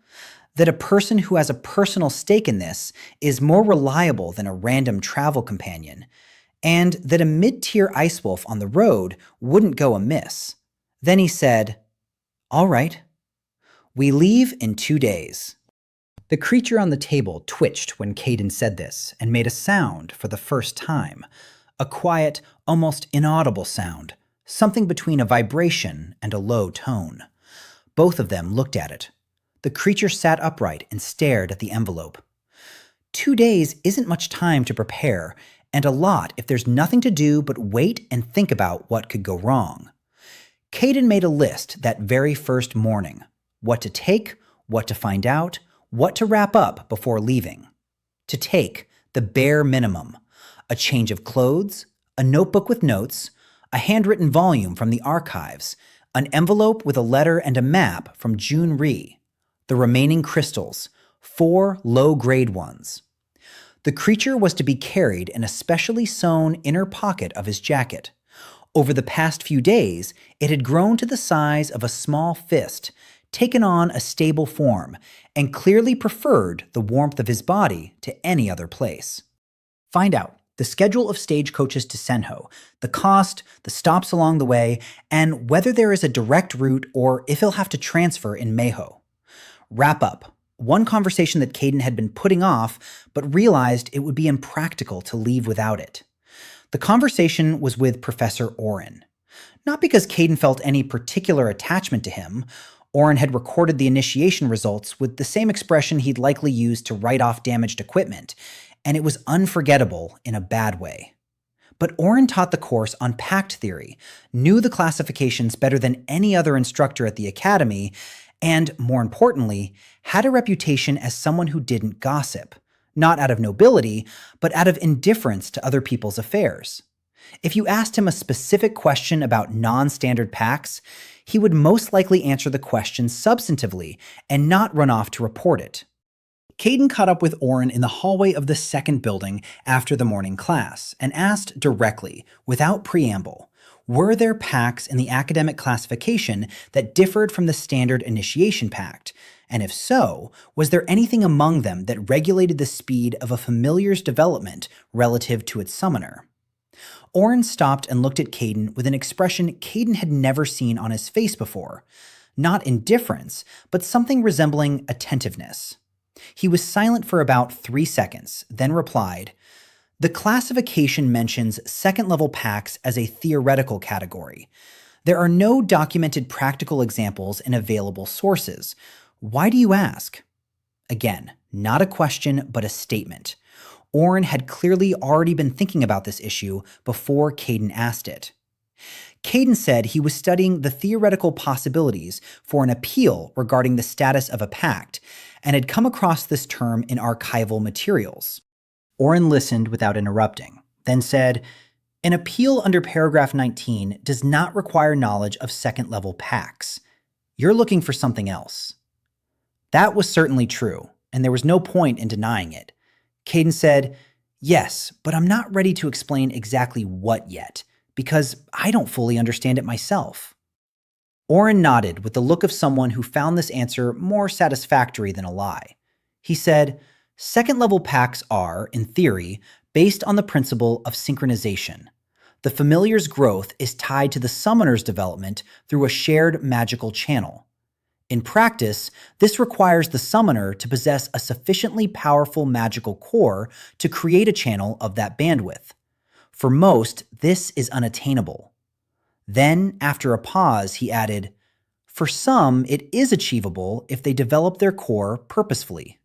that a person who has a personal stake in this is more reliable than a random travel companion, and that a mid-tier ice wolf on the road wouldn't go amiss. Then he said, "All right. We leave in 2 days." The creature on the table twitched when Kaiden said this and made a sound for the first time. A quiet, almost inaudible sound, something between a vibration and a low tone. Both of them looked at it. The creature sat upright and stared at the envelope. 2 days isn't much time to prepare, and a lot if there's nothing to do but wait and think about what could go wrong. Kaiden made a list that very first morning. What to take, what to find out, what to wrap up before leaving. To take, the bare minimum. A change of clothes, a notebook with notes, a handwritten volume from the archives, an envelope with a letter and a map from Junri. The remaining crystals, 4 low-grade ones. The creature was to be carried in a specially sewn inner pocket of his jacket. Over the past few days, it had grown to the size of a small fist, taken on a stable form, and clearly preferred the warmth of his body to any other place. Find out the schedule of stagecoaches to Senho, the cost, the stops along the way, and whether there is a direct route or if he'll have to transfer in Meiho. Wrap up. One conversation that Kaiden had been putting off, but realized it would be impractical to leave without it. The conversation was with Professor Oren. Not because Kaiden felt any particular attachment to him. Oren had recorded the initiation results with the same expression he'd likely used to write off damaged equipment, and it was unforgettable in a bad way. But Oren taught the course on pact theory, knew the classifications better than any other instructor at the academy, and, more importantly, had a reputation as someone who didn't gossip, not out of nobility, but out of indifference to other people's affairs. If you asked him a specific question about non-standard pacts, he would most likely answer the question substantively and not run off to report it. Kaiden caught up with Oren in the hallway of the second building after the morning class and asked directly, without preamble, were there pacts in the academic classification that differed from the standard initiation pact? And if so, was there anything among them that regulated the speed of a familiar's development relative to its summoner? Oren stopped and looked at Kaiden with an expression Kaiden had never seen on his face before. Not indifference, but something resembling attentiveness. He was silent for about 3 seconds, then replied, "The classification mentions second-level pacts as a theoretical category. There are no documented practical examples in available sources. Why do you ask?" Again, not a question, but a statement. Oren had clearly already been thinking about this issue before Kaiden asked it. Kaiden said he was studying the theoretical possibilities for an appeal regarding the status of a pact, and had come across this term in archival materials. Oren listened without interrupting, then said, "An appeal under paragraph 19 does not require knowledge of second-level pacts. You're looking for something else." That was certainly true, and there was no point in denying it. Kaiden said, "Yes, but I'm not ready to explain exactly what yet, because I don't fully understand it myself." Oren nodded with the look of someone who found this answer more satisfactory than a lie. He said, "Second-level pacts are, in theory, based on the principle of synchronization. The familiar's growth is tied to the summoner's development through a shared magical channel. In practice, this requires the summoner to possess a sufficiently powerful magical core to create a channel of that bandwidth. For most, this is unattainable." Then, after a pause, he added, For some, it is achievable if they develop their core purposefully.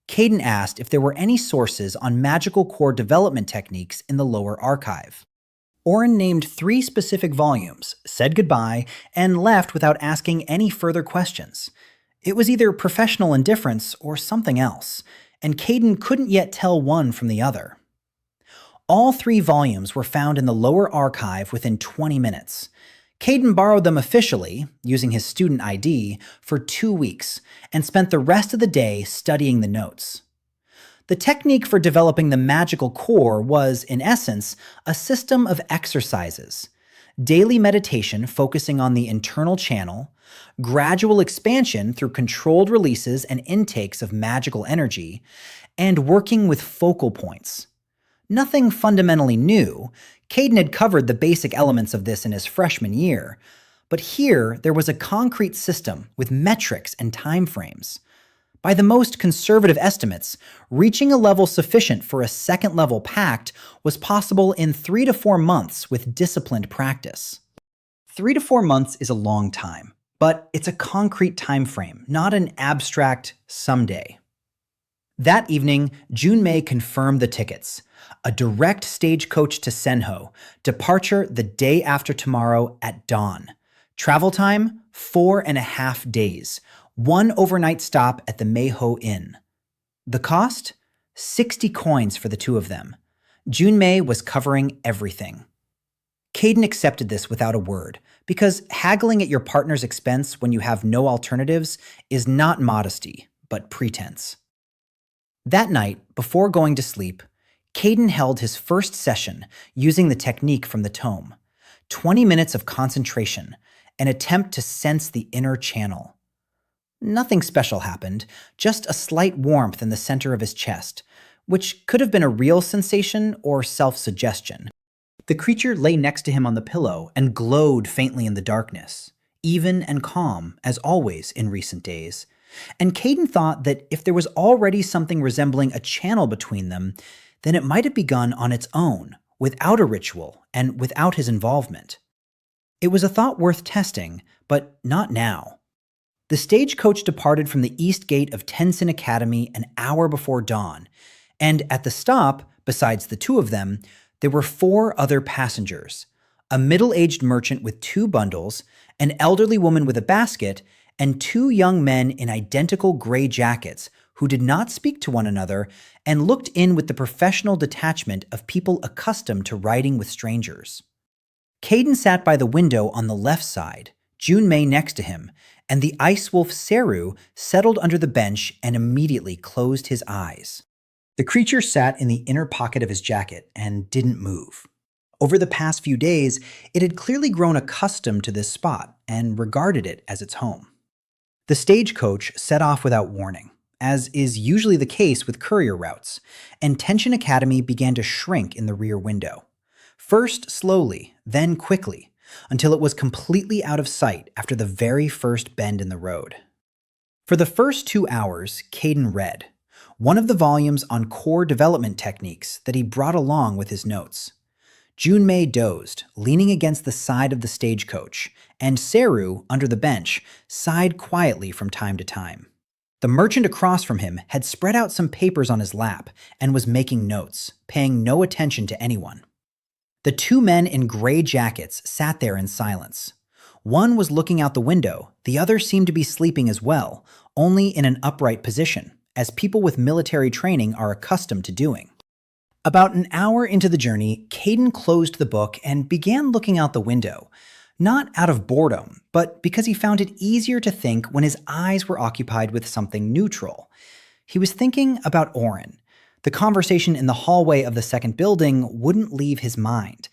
Kaiden asked if there were any sources on magical core development techniques in the lower archive. Oren named 3 specific volumes, said goodbye, and left without asking any further questions. It was either professional indifference or something else, and Kaiden couldn't yet tell one from the other. All 3 volumes were found in the lower archive within 20 minutes. Kaiden borrowed them officially, using his student ID, for 2 weeks, and spent the rest of the day studying the notes. The technique for developing the magical core was, in essence, a system of exercises. Daily meditation focusing on the internal channel, gradual expansion through controlled releases and intakes of magical energy, and working with focal points. Nothing fundamentally new. Kaiden had covered the basic elements of this in his freshman year, but here there was a concrete system with metrics and timeframes. By the most conservative estimates, reaching a level sufficient for a second-level pact was possible in 3 to 4 months with disciplined practice. 3 to 4 months is a long time, but it's a concrete time frame, not an abstract someday. That evening, Junmei confirmed the tickets. A direct stagecoach to Senho, departure the day after tomorrow at dawn. Travel time, 4.5 days. 1 overnight stop at the Meiho Inn. The cost? 60 coins for the 2 of them. Junmei was covering everything. Kaiden accepted this without a word, because haggling at your partner's expense when you have no alternatives is not modesty, but pretense. That night, before going to sleep, Kaiden held his first session using the technique from the tome. 20 minutes of concentration, an attempt to sense the inner channel. Nothing special happened, just a slight warmth in the center of his chest, which could have been a real sensation or self-suggestion. The creature lay next to him on the pillow and glowed faintly in the darkness, even and calm, as always in recent days. And Kaiden thought that if there was already something resembling a channel between them, then it might have begun on its own, without a ritual and without his involvement. It was a thought worth testing, but not now. The stagecoach departed from the east gate of Tenzin Academy an hour before dawn, and at the stop, besides the 2 of them, there were 4 other passengers: a middle-aged merchant with 2 bundles, an elderly woman with a basket, and 2 young men in identical gray jackets who did not speak to one another and looked in with the professional detachment of people accustomed to riding with strangers. Kaiden sat by the window on the left side, Junmei next to him, and the ice wolf Seru settled under the bench and immediately closed his eyes. The creature sat in the inner pocket of his jacket and didn't move. Over the past few days, it had clearly grown accustomed to this spot and regarded it as its home. The stagecoach set off without warning, as is usually the case with courier routes, and Tenshin Academy began to shrink in the rear window. First slowly, then quickly, until it was completely out of sight after the very first bend in the road. For the first 2 hours, Kaiden read one of the volumes on core development techniques that he brought along with his notes. Junmei dozed, leaning against the side of the stagecoach, and Seru, under the bench, sighed quietly from time to time. The merchant across from him had spread out some papers on his lap and was making notes, paying no attention to anyone. The 2 men in gray jackets sat there in silence. One was looking out the window, the other seemed to be sleeping as well, only in an upright position, as people with military training are accustomed to doing. About an hour into the journey, Kaiden closed the book and began looking out the window, not out of boredom, but because he found it easier to think when his eyes were occupied with something neutral. He was thinking about Oren. The conversation in the hallway of the second building wouldn't leave his mind.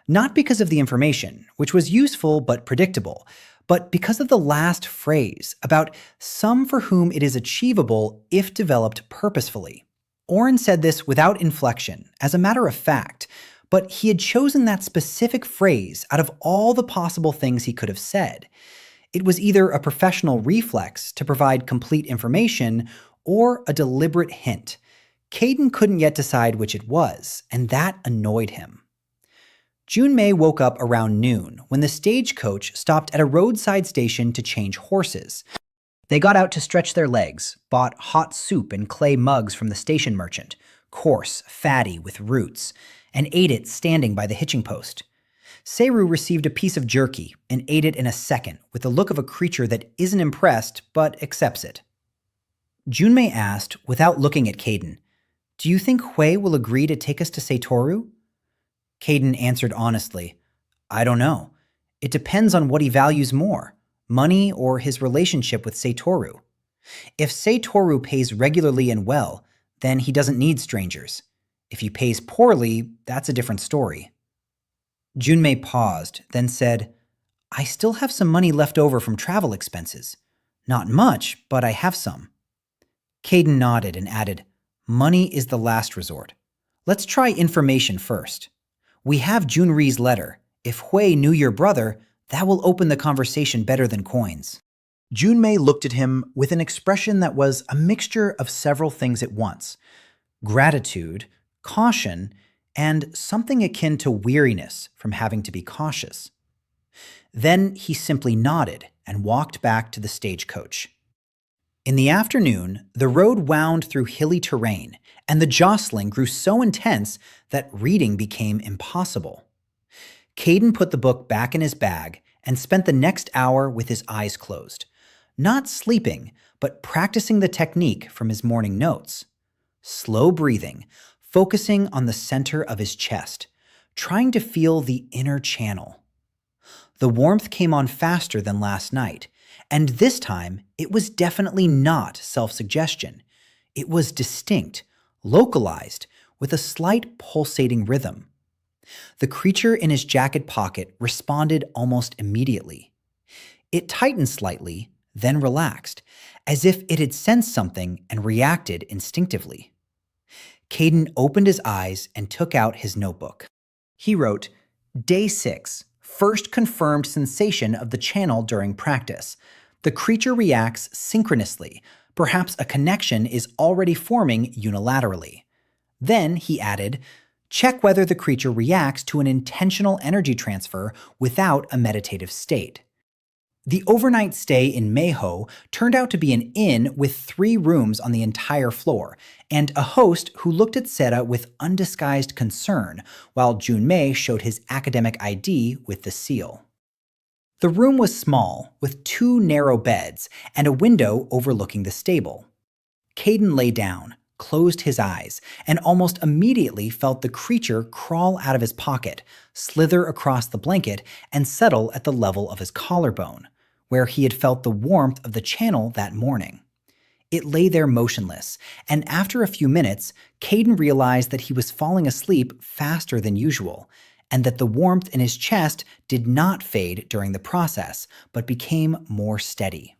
Not because of the information, which was useful but predictable, but because of the last phrase about some for whom it is achievable if developed purposefully. Oren said this without inflection, as a matter of fact, but he had chosen that specific phrase out of all the possible things he could have said. It was either a professional reflex to provide complete information or a deliberate hint. Kaiden couldn't yet decide which it was, and that annoyed him. Junmei woke up around noon when the stagecoach stopped at a roadside station to change horses. They got out to stretch their legs, bought hot soup in clay mugs from the station merchant, coarse, fatty, with roots, and ate it standing by the hitching post. Seiru received a piece of jerky and ate it in a second with the look of a creature that isn't impressed but accepts it. Junmei asked, without looking at Kaiden, "Do you think Hui will agree to take us to Satoru?" Kaiden answered honestly, "I don't know. It depends on what he values more, money or his relationship with Satoru. If Satoru pays regularly and well, then he doesn't need strangers. If he pays poorly, that's a different story." Junmei paused, then said, "I still have some money left over from travel expenses. Not much, but I have some." Kaiden nodded and added, "Money is the last resort. Let's try information first. We have Junri's letter. If Hui knew your brother, that will open the conversation better than coins." Junmei looked at him with an expression that was a mixture of several things at once: gratitude, caution, and something akin to weariness from having to be cautious. Then he simply nodded and walked back to the stagecoach. In the afternoon, the road wound through hilly terrain, and the jostling grew so intense that reading became impossible. Kaiden put the book back in his bag and spent the next hour with his eyes closed, not sleeping, but practicing the technique from his morning notes. Slow breathing, focusing on the center of his chest, trying to feel the inner channel. The warmth came on faster than last night, and this time it was definitely not self-suggestion. It was distinct, localized, with a slight pulsating rhythm. The creature in his jacket pocket responded almost immediately. It tightened slightly, then relaxed, as if it had sensed something and reacted instinctively. Kaiden opened his eyes and took out his notebook. He wrote, "Day 6, first confirmed sensation of the channel during practice. The creature reacts synchronously. Perhaps a connection is already forming unilaterally." Then he added, "Check whether the creature reacts to an intentional energy transfer without a meditative state." The overnight stay in Meiho turned out to be an inn with 3 rooms on the entire floor, and a host who looked at Sera with undisguised concern, while Junmei showed his academic ID with the seal. The room was small, with 2 narrow beds and a window overlooking the stable. Kaiden lay down, closed his eyes, and almost immediately felt the creature crawl out of his pocket, slither across the blanket, and settle at the level of his collarbone, where he had felt the warmth of the channel that morning. It lay there motionless, and after a few minutes, Kaiden realized that he was falling asleep faster than usual, and that the warmth in his chest did not fade during the process, but became more steady.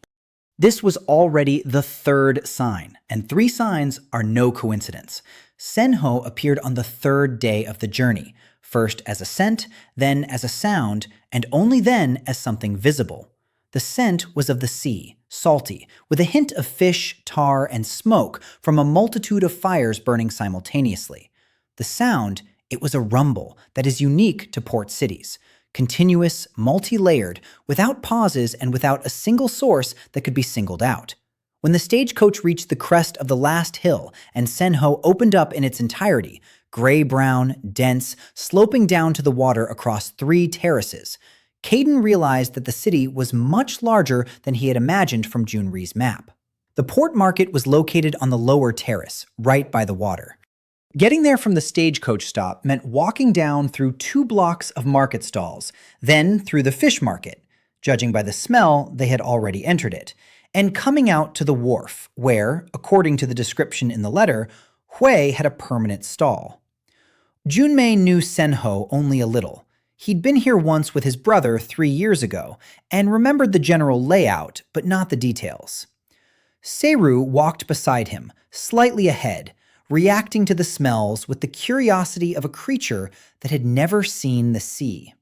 This was already the 3rd sign, and 3 signs are no coincidence. Senho appeared on the 3rd day of the journey, first as a scent, then as a sound, and only then as something visible. The scent was of the sea, salty, with a hint of fish, tar, and smoke from a multitude of fires burning simultaneously. The sound, it was a rumble that is unique to port cities, continuous, multi-layered, without pauses and without a single source that could be singled out. When the stagecoach reached the crest of the last hill and Senho opened up in its entirety, gray-brown, dense, sloping down to the water across 3 terraces, Kaiden realized that the city was much larger than he had imagined from Junri's map. The port market was located on the lower terrace, right by the water. Getting there from the stagecoach stop meant walking down through 2 blocks of market stalls, then through the fish market. Judging by the smell, they had already entered it, and coming out to the wharf, where, according to the description in the letter, Hui had a permanent stall. Junmei knew Senho only a little. He'd been here once with his brother 3 years ago, and remembered the general layout, but not the details. Seiru walked beside him, slightly ahead, reacting to the smells with the curiosity of a creature that had never seen the sea.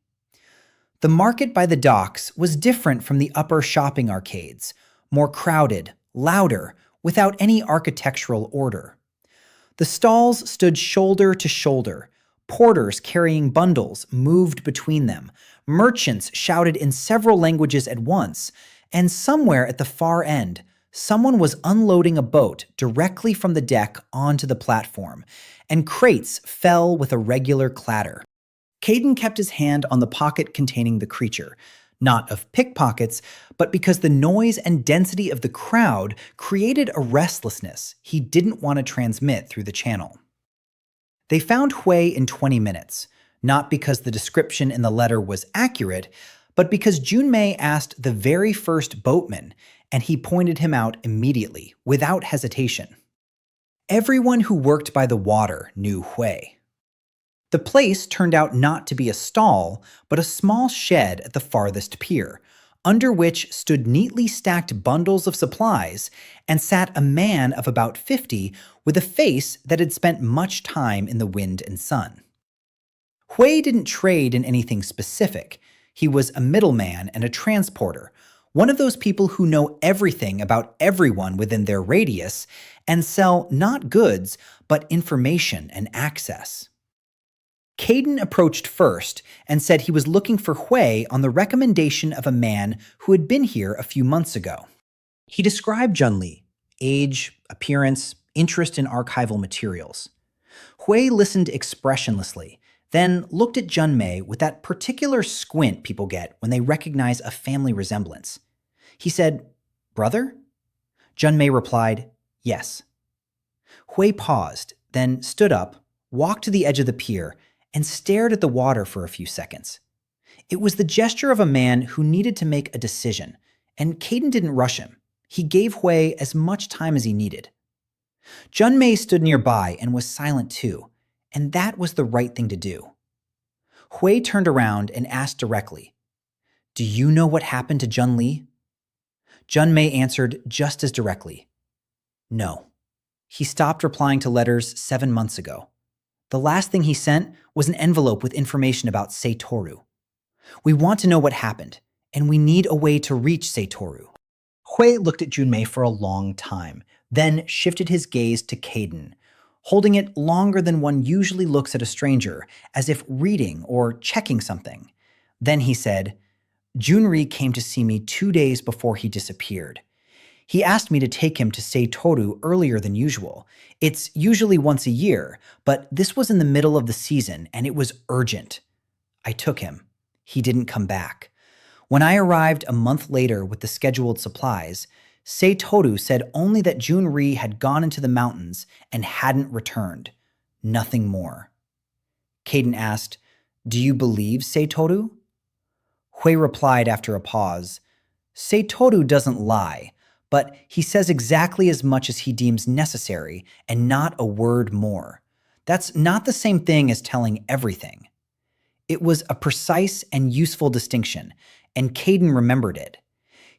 The market by the docks was different from the upper shopping arcades, more crowded, louder, without any architectural order. The stalls stood shoulder to shoulder, Porters carrying bundles moved between them. Merchants shouted in several languages at once. And somewhere at the far end, someone was unloading a boat directly from the deck onto the platform, and crates fell with a regular clatter. Kaiden kept his hand on the pocket containing the creature, not of pickpockets, but because the noise and density of the crowd created a restlessness he didn't want to transmit through the channel. They found Hui in 20 minutes, not because the description in the letter was accurate, but because Junmei asked the very first boatman, and he pointed him out immediately, without hesitation. Everyone who worked by the water knew Hui. The place turned out not to be a stall, but a small shed at the farthest pier, under which stood neatly stacked bundles of supplies and sat a man of about 50 with a face that had spent much time in the wind and sun. Hui didn't trade in anything specific. He was a middleman and a transporter, one of those people who know everything about everyone within their radius and sell not goods, but information and access. Kaiden approached first and said he was looking for Hui on the recommendation of a man who had been here a few months ago. He described Junli, age, appearance, interest in archival materials. Hui listened expressionlessly, then looked at Junmei with that particular squint people get when they recognize a family resemblance. He said, "Brother?" Junmei replied, "Yes." Hui paused, then stood up, walked to the edge of the pier, and stared at the water for a few seconds. It was the gesture of a man who needed to make a decision, and Kaiden didn't rush him. He gave Hui as much time as he needed. Junmei stood nearby and was silent too, and that was the right thing to do. Hui turned around and asked directly, "Do you know what happened to Junli?" Junmei answered just as directly, "No." He stopped replying to letters 7 months ago. The last thing he sent was an envelope with information about Seitoru. "We want to know what happened, and we need a way to reach Seitoru." Hui looked at Junmei for a long time, then shifted his gaze to Kaiden, holding it longer than one usually looks at a stranger, as if reading or checking something. Then he said, "Junri came to see me 2 days before he disappeared. He asked me to take him to Seitoru earlier than usual. It's usually once a year, but this was in the middle of the season and it was urgent. I took him. He didn't come back. When I arrived a month later with the scheduled supplies, Seitoru said only that Junri had gone into the mountains and hadn't returned. Nothing more." Kaiden asked, "Do you believe Seitoru?" Hui replied after a pause, "Seitoru doesn't lie, but he says exactly as much as he deems necessary and not a word more. That's not the same thing as telling everything." It was a precise and useful distinction, and Kaiden remembered it.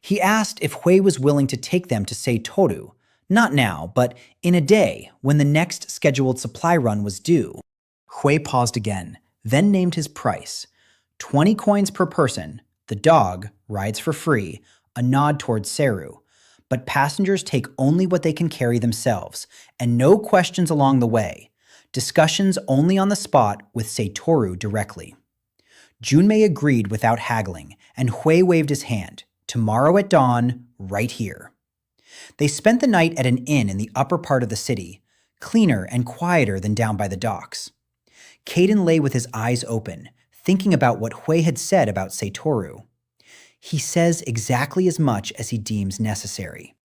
He asked if Hui was willing to take them to Seitoru, not now, but in a day when the next scheduled supply run was due. Hui paused again, then named his price. 20 coins per person, the dog rides for free, a nod towards Seru. But passengers take only what they can carry themselves, and no questions along the way. Discussions only on the spot with Seitoru directly. Junmei agreed without haggling, and Hui waved his hand. Tomorrow at dawn, right here. They spent the night at an inn in the upper part of the city, cleaner and quieter than down by the docks. Kaiden lay with his eyes open, thinking about what Hui had said about Seitoru. He says exactly as much as he deems necessary.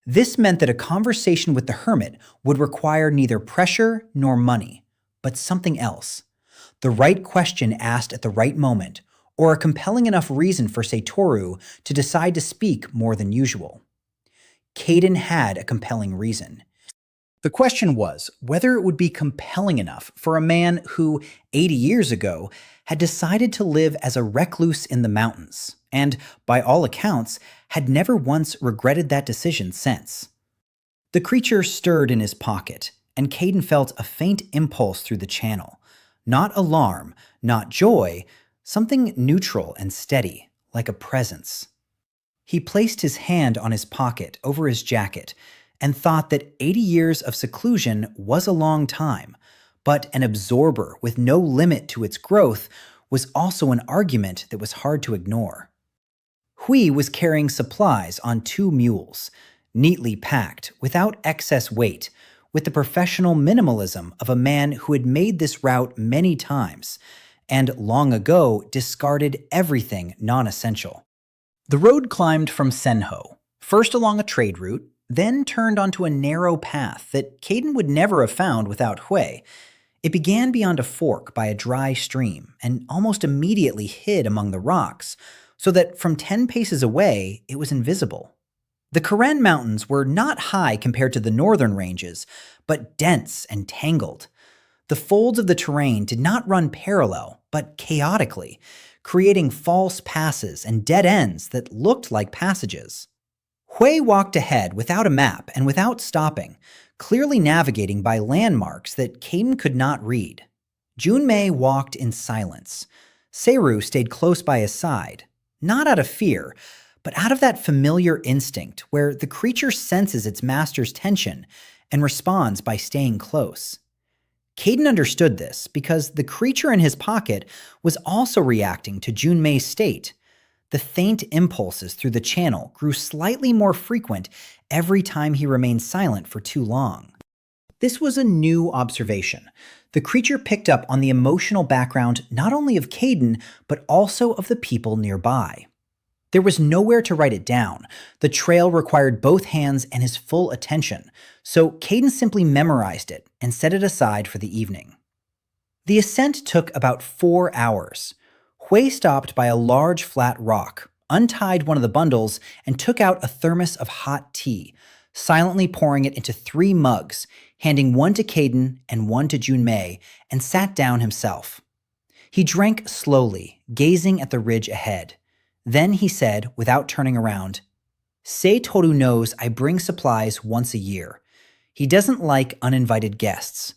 This meant that a conversation with the hermit would require neither pressure nor money, but something else. The right question asked at the right moment, or a compelling enough reason for Seitoru to decide to speak more than usual. Kaiden had a compelling reason. The question was whether it would be compelling enough for a man who, 80 years ago, had decided to live as a recluse in the mountains, and, by all accounts, had never once regretted that decision since. The creature stirred in his pocket, and Kaiden felt a faint impulse through the channel. Not alarm, not joy, something neutral and steady, like a presence. He placed his hand on his pocket over his jacket and thought that 80 years of seclusion was a long time, But an absorber with no limit to its growth was also an argument that was hard to ignore. Hui was carrying supplies on 2 mules, neatly packed, without excess weight, with the professional minimalism of a man who had made this route many times, and long ago discarded everything non-essential. The road climbed from Senho, first along a trade route, then turned onto a narrow path that Kaiden would never have found without Hui. It began beyond a fork by a dry stream and almost immediately hid among the rocks, so that from 10 paces away it was invisible. The Karen Mountains were not high compared to the northern ranges, but dense and tangled. The folds of the terrain did not run parallel, but chaotically, creating false passes and dead ends that looked like passages. Hui walked ahead without a map and without stopping, clearly navigating by landmarks that Kaiden could not read. Junmei walked in silence. Seiru stayed close by his side, not out of fear, but out of that familiar instinct where the creature senses its master's tension and responds by staying close. Kaiden understood this because the creature in his pocket was also reacting to Junmei's state. The faint impulses through the channel grew slightly more frequent every time he remained silent for too long. This was a new observation. The creature picked up on the emotional background not only of Kaiden, but also of the people nearby. There was nowhere to write it down. The trail required both hands and his full attention, so Kaiden simply memorized it and set it aside for the evening. The ascent took about 4 hours. Hui stopped by a large flat rock, untied one of the bundles, and took out a thermos of hot tea, silently pouring it into 3 mugs, handing one to Kaiden and one to Junmei, and sat down himself. He drank slowly, gazing at the ridge ahead. Then he said, without turning around, "Seitoru knows I bring supplies once a year. He doesn't like uninvited guests.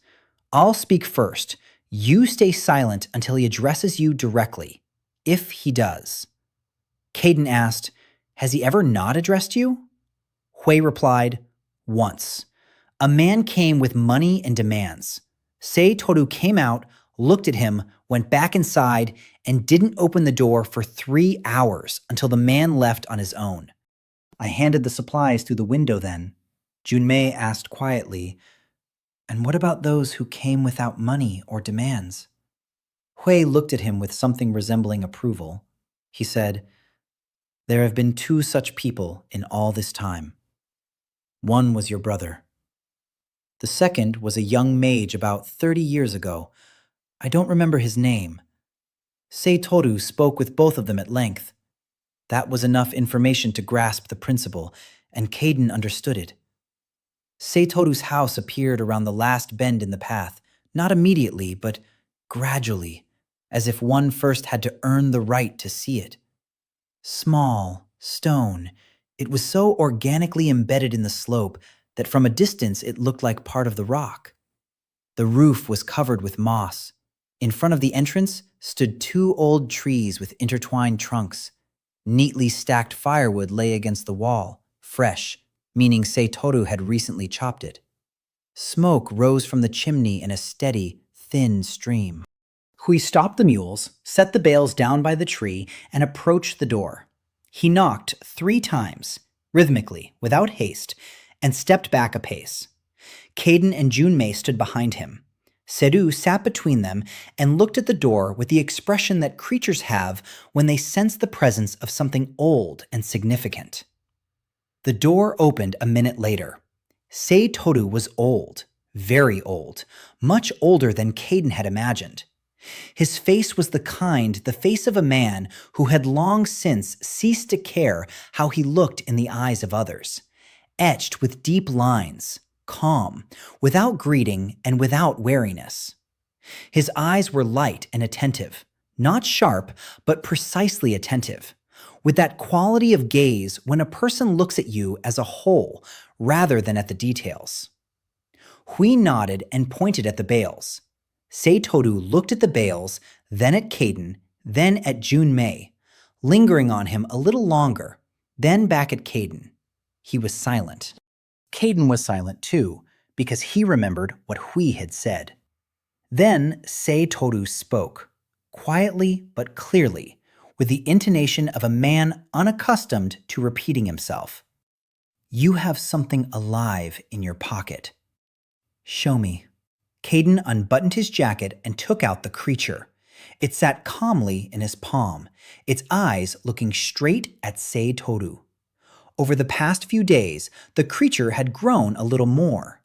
I'll speak first. You stay silent until he addresses you directly, if he does." Kaiden asked, "Has he ever not addressed you?" Hui replied, "Once. A man came with money and demands. Seitoru came out, looked at him, went back inside, and didn't open the door for 3 hours until the man left on his own. I handed the supplies through the window then." Junmei asked quietly, "And what about those who came without money or demands?" Hui looked at him with something resembling approval. He said, "There have been 2 such people in all this time. One was your brother. The second was a young mage about 30 years ago. I don't remember his name. Seitoru spoke with both of them at length. That was enough information to grasp the principle, and Kaiden understood it. Seitoru's house appeared around the last bend in the path, not immediately, but gradually, as if one first had to earn the right to see it. Small, stone, it was so organically embedded in the slope that from a distance it looked like part of the rock. The roof was covered with moss. In front of the entrance stood 2 old trees with intertwined trunks. Neatly stacked firewood lay against the wall, fresh, meaning Seitoru had recently chopped it. Smoke rose from the chimney in a steady, thin stream. Hui stopped the mules, set the bales down by the tree, and approached the door. He knocked 3 times, rhythmically, without haste, and stepped back a pace. Kaiden and Junmei stood behind him. Seiru sat between them and looked at the door with the expression that creatures have when they sense the presence of something old and significant. The door opened a minute later. Seitoru was old, very old, much older than Kaiden had imagined. His face was the face of a man who had long since ceased to care how he looked in the eyes of others, etched with deep lines, calm, without greeting and without wariness. His eyes were light and attentive, not sharp, but precisely attentive, with that quality of gaze when a person looks at you as a whole rather than at the details. Hui nodded and pointed at the bales. Seitoru looked at the bales, then at Kaiden, then at Junmei, lingering on him a little longer, then back at Kaiden. He was silent. Kaiden was silent too, because he remembered what Hui had said. Then Seitoru spoke, quietly but clearly, with the intonation of a man unaccustomed to repeating himself. "You have something alive in your pocket. Show me." Kaiden unbuttoned his jacket and took out the creature. It sat calmly in his palm, its eyes looking straight at Seitoru. Over the past few days, the creature had grown a little more.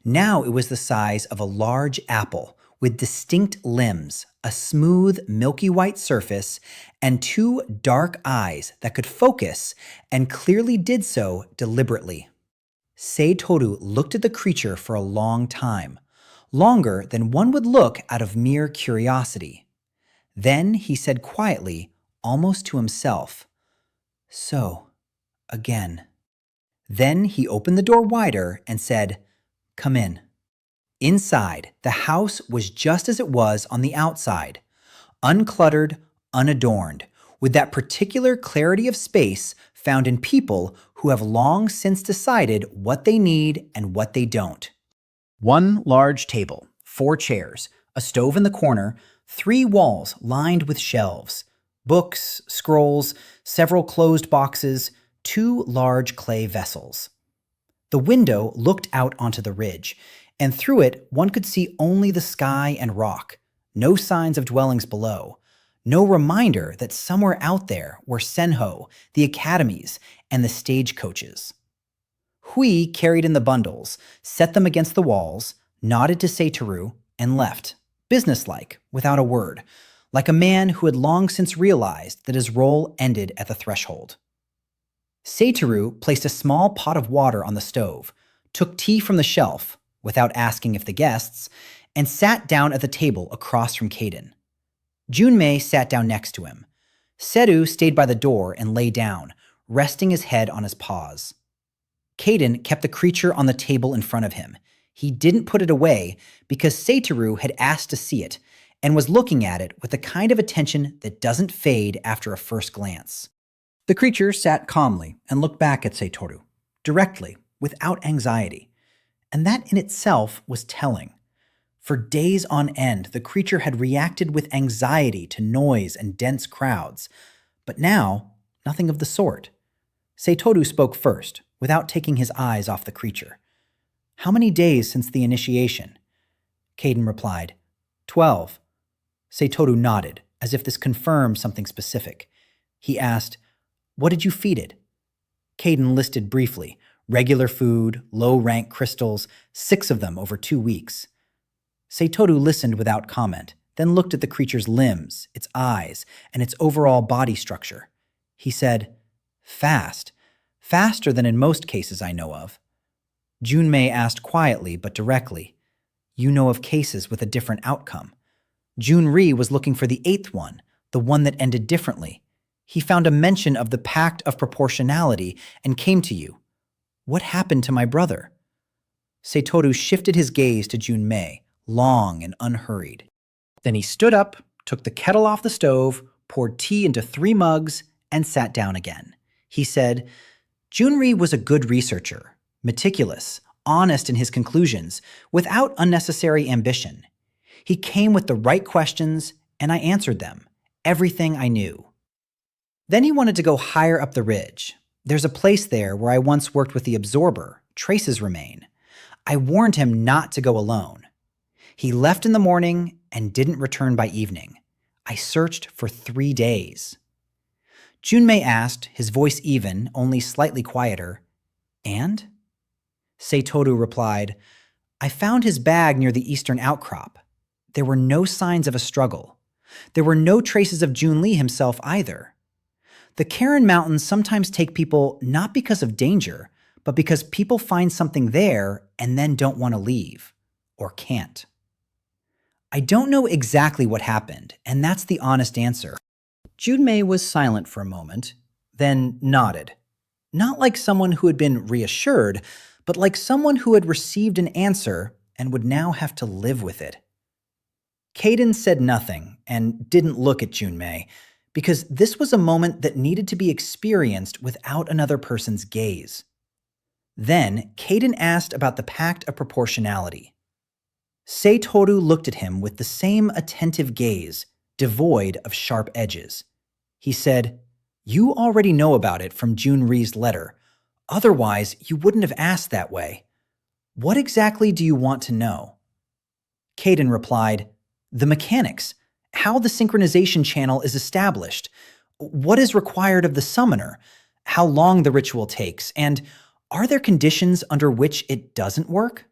Now it was the size of a large apple, with distinct limbs, a smooth, milky white surface, and two dark eyes that could focus and clearly did so deliberately. Seitoru looked at the creature for a long time, longer than one would look out of mere curiosity. Then he said quietly, almost to himself, "So, again." Then he opened the door wider and said, "Come in." Inside, the house was just as it was on the outside, uncluttered, unadorned, with that particular clarity of space found in people who have long since decided what they need and what they don't. One large table, 4 chairs, a stove in the corner, 3 walls lined with shelves, books, scrolls, several closed boxes, 2 large clay vessels. The window looked out onto the ridge, and through it one could see only the sky and rock, no signs of dwellings below, no reminder that somewhere out there were Senho, the academies, and the stagecoaches. Hui carried in the bundles, set them against the walls, nodded to Seitoru, and left, businesslike, without a word, like a man who had long since realized that his role ended at the threshold. Seitoru placed a small pot of water on the stove, took tea from the shelf, without asking if the guests, and sat down at the table across from Kaiden. Junmei sat down next to him. Seru stayed by the door and lay down, resting his head on his paws. Kaiden kept the creature on the table in front of him. He didn't put it away because Seitoru had asked to see it and was looking at it with the kind of attention that doesn't fade after a first glance. The creature sat calmly and looked back at Seitoru, directly, without anxiety. And that in itself was telling. For days on end, the creature had reacted with anxiety to noise and dense crowds. But now, nothing of the sort. Seitoru spoke first, without taking his eyes off the creature. "How many days since the initiation?" Kaiden replied, 12. Seitoru nodded, as if this confirmed something specific. He asked, "What did you feed it?" Kaiden listed briefly, regular food, low-rank crystals, 6 of them over 2 weeks. Seitoru listened without comment, then looked at the creature's limbs, its eyes, and its overall body structure. He said, "Fast. Faster than in most cases I know of." Junmei asked quietly but directly, "You know of cases with a different outcome?" Junri was looking for the 8th one, the one that ended differently. He found a mention of the pact of proportionality and came to you. "What happened to my brother?" Seitoru shifted his gaze to Junmei, long and unhurried. Then he stood up, took the kettle off the stove, poured tea into 3 mugs, and sat down again. He said, "Junri was a good researcher, meticulous, honest in his conclusions, without unnecessary ambition. He came with the right questions, and I answered them, everything I knew. Then he wanted to go higher up the ridge. There's a place there where I once worked with the absorber. Traces remain. I warned him not to go alone. He left in the morning and didn't return by evening. I searched for 3 days." Junmei asked, his voice even, only slightly quieter, "And?" Seitoru replied, "I found his bag near the eastern outcrop. There were no signs of a struggle. There were no traces of Junli himself either. The Karen Mountains sometimes take people not because of danger, but because people find something there and then don't want to leave, or can't. I don't know exactly what happened, and that's the honest answer." Junmei was silent for a moment, then nodded. Not like someone who had been reassured, but like someone who had received an answer and would now have to live with it. Kaiden said nothing and didn't look at Junmei, because this was a moment that needed to be experienced without another person's gaze. Then Kaiden asked about the pact of proportionality. Seitoru looked at him with the same attentive gaze, devoid of sharp edges. He said, "You already know about it from Junri's letter. Otherwise, you wouldn't have asked that way. What exactly do you want to know?" Kaiden replied, "The mechanics, how the synchronization channel is established, what is required of the summoner, how long the ritual takes, and are there conditions under which it doesn't work?"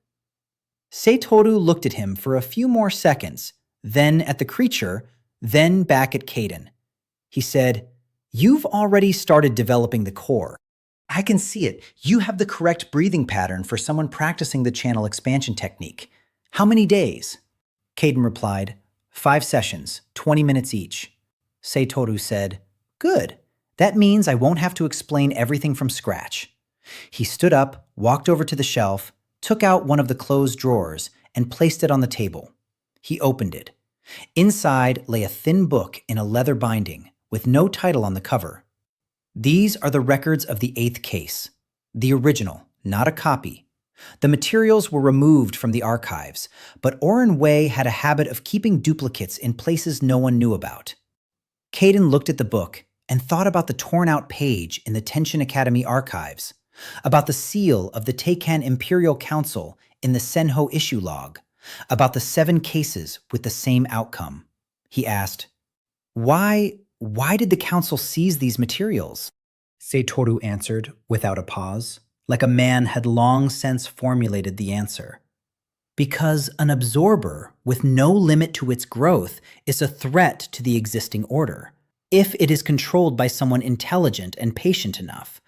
Seitoru looked at him for a few more seconds, then at the creature, then back at Kaiden. He said, "You've already started developing the core. I can see it. You have the correct breathing pattern for someone practicing the channel expansion technique. How many days?" Kaiden replied, 5 sessions, 20 minutes each. Seitoru said, "Good. That means I won't have to explain everything from scratch." He stood up, walked over to the shelf, took out one of the closed drawers, and placed it on the table. He opened it. Inside lay a thin book in a leather binding, with no title on the cover. "These are the records of the 8th case. The original, not a copy. The materials were removed from the archives, but Oren Wei had a habit of keeping duplicates in places no one knew about." Kaiden looked at the book and thought about the torn-out page in the Tenshin Academy archives, about the seal of the Teikan Imperial Council in the Senho issue log, about the 7 cases with the same outcome. He asked, Why did the council seize these materials?" Seitoru answered without a pause, like a man had long since formulated the answer. "Because an absorber with no limit to its growth is a threat to the existing order, if it is controlled by someone intelligent and patient enough.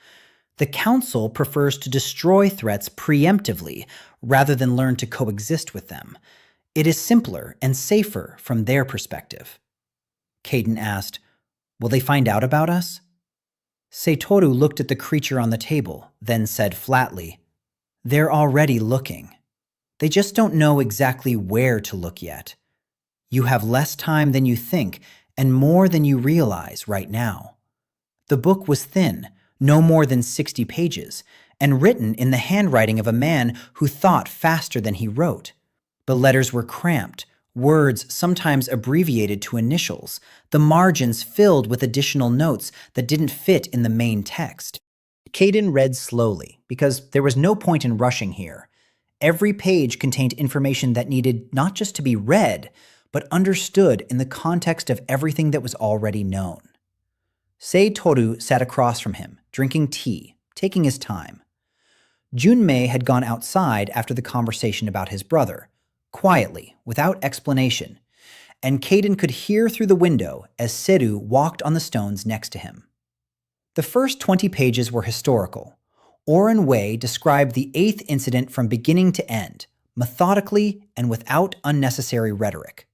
The council prefers to destroy threats preemptively rather than learn to coexist with them. It is simpler and safer from their perspective." Kaiden asked, "Will they find out about us?" Seitoru looked at the creature on the table, then said flatly, "They're already looking. They just don't know exactly where to look yet. You have less time than you think and more than you realize right now." The book was thin, no more than 60 pages, and written in the handwriting of a man who thought faster than he wrote. The letters were cramped, words sometimes abbreviated to initials, the margins filled with additional notes that didn't fit in the main text. Kaiden read slowly, because there was no point in rushing here. Every page contained information that needed not just to be read, but understood in the context of everything that was already known. Seitoru sat across from him, drinking tea, taking his time. Junmei had gone outside after the conversation about his brother, quietly, without explanation, and Kaiden could hear through the window as Seru walked on the stones next to him. The first 20 pages were historical. Oren Wei described the 8th incident from beginning to end, methodically and without unnecessary rhetoric.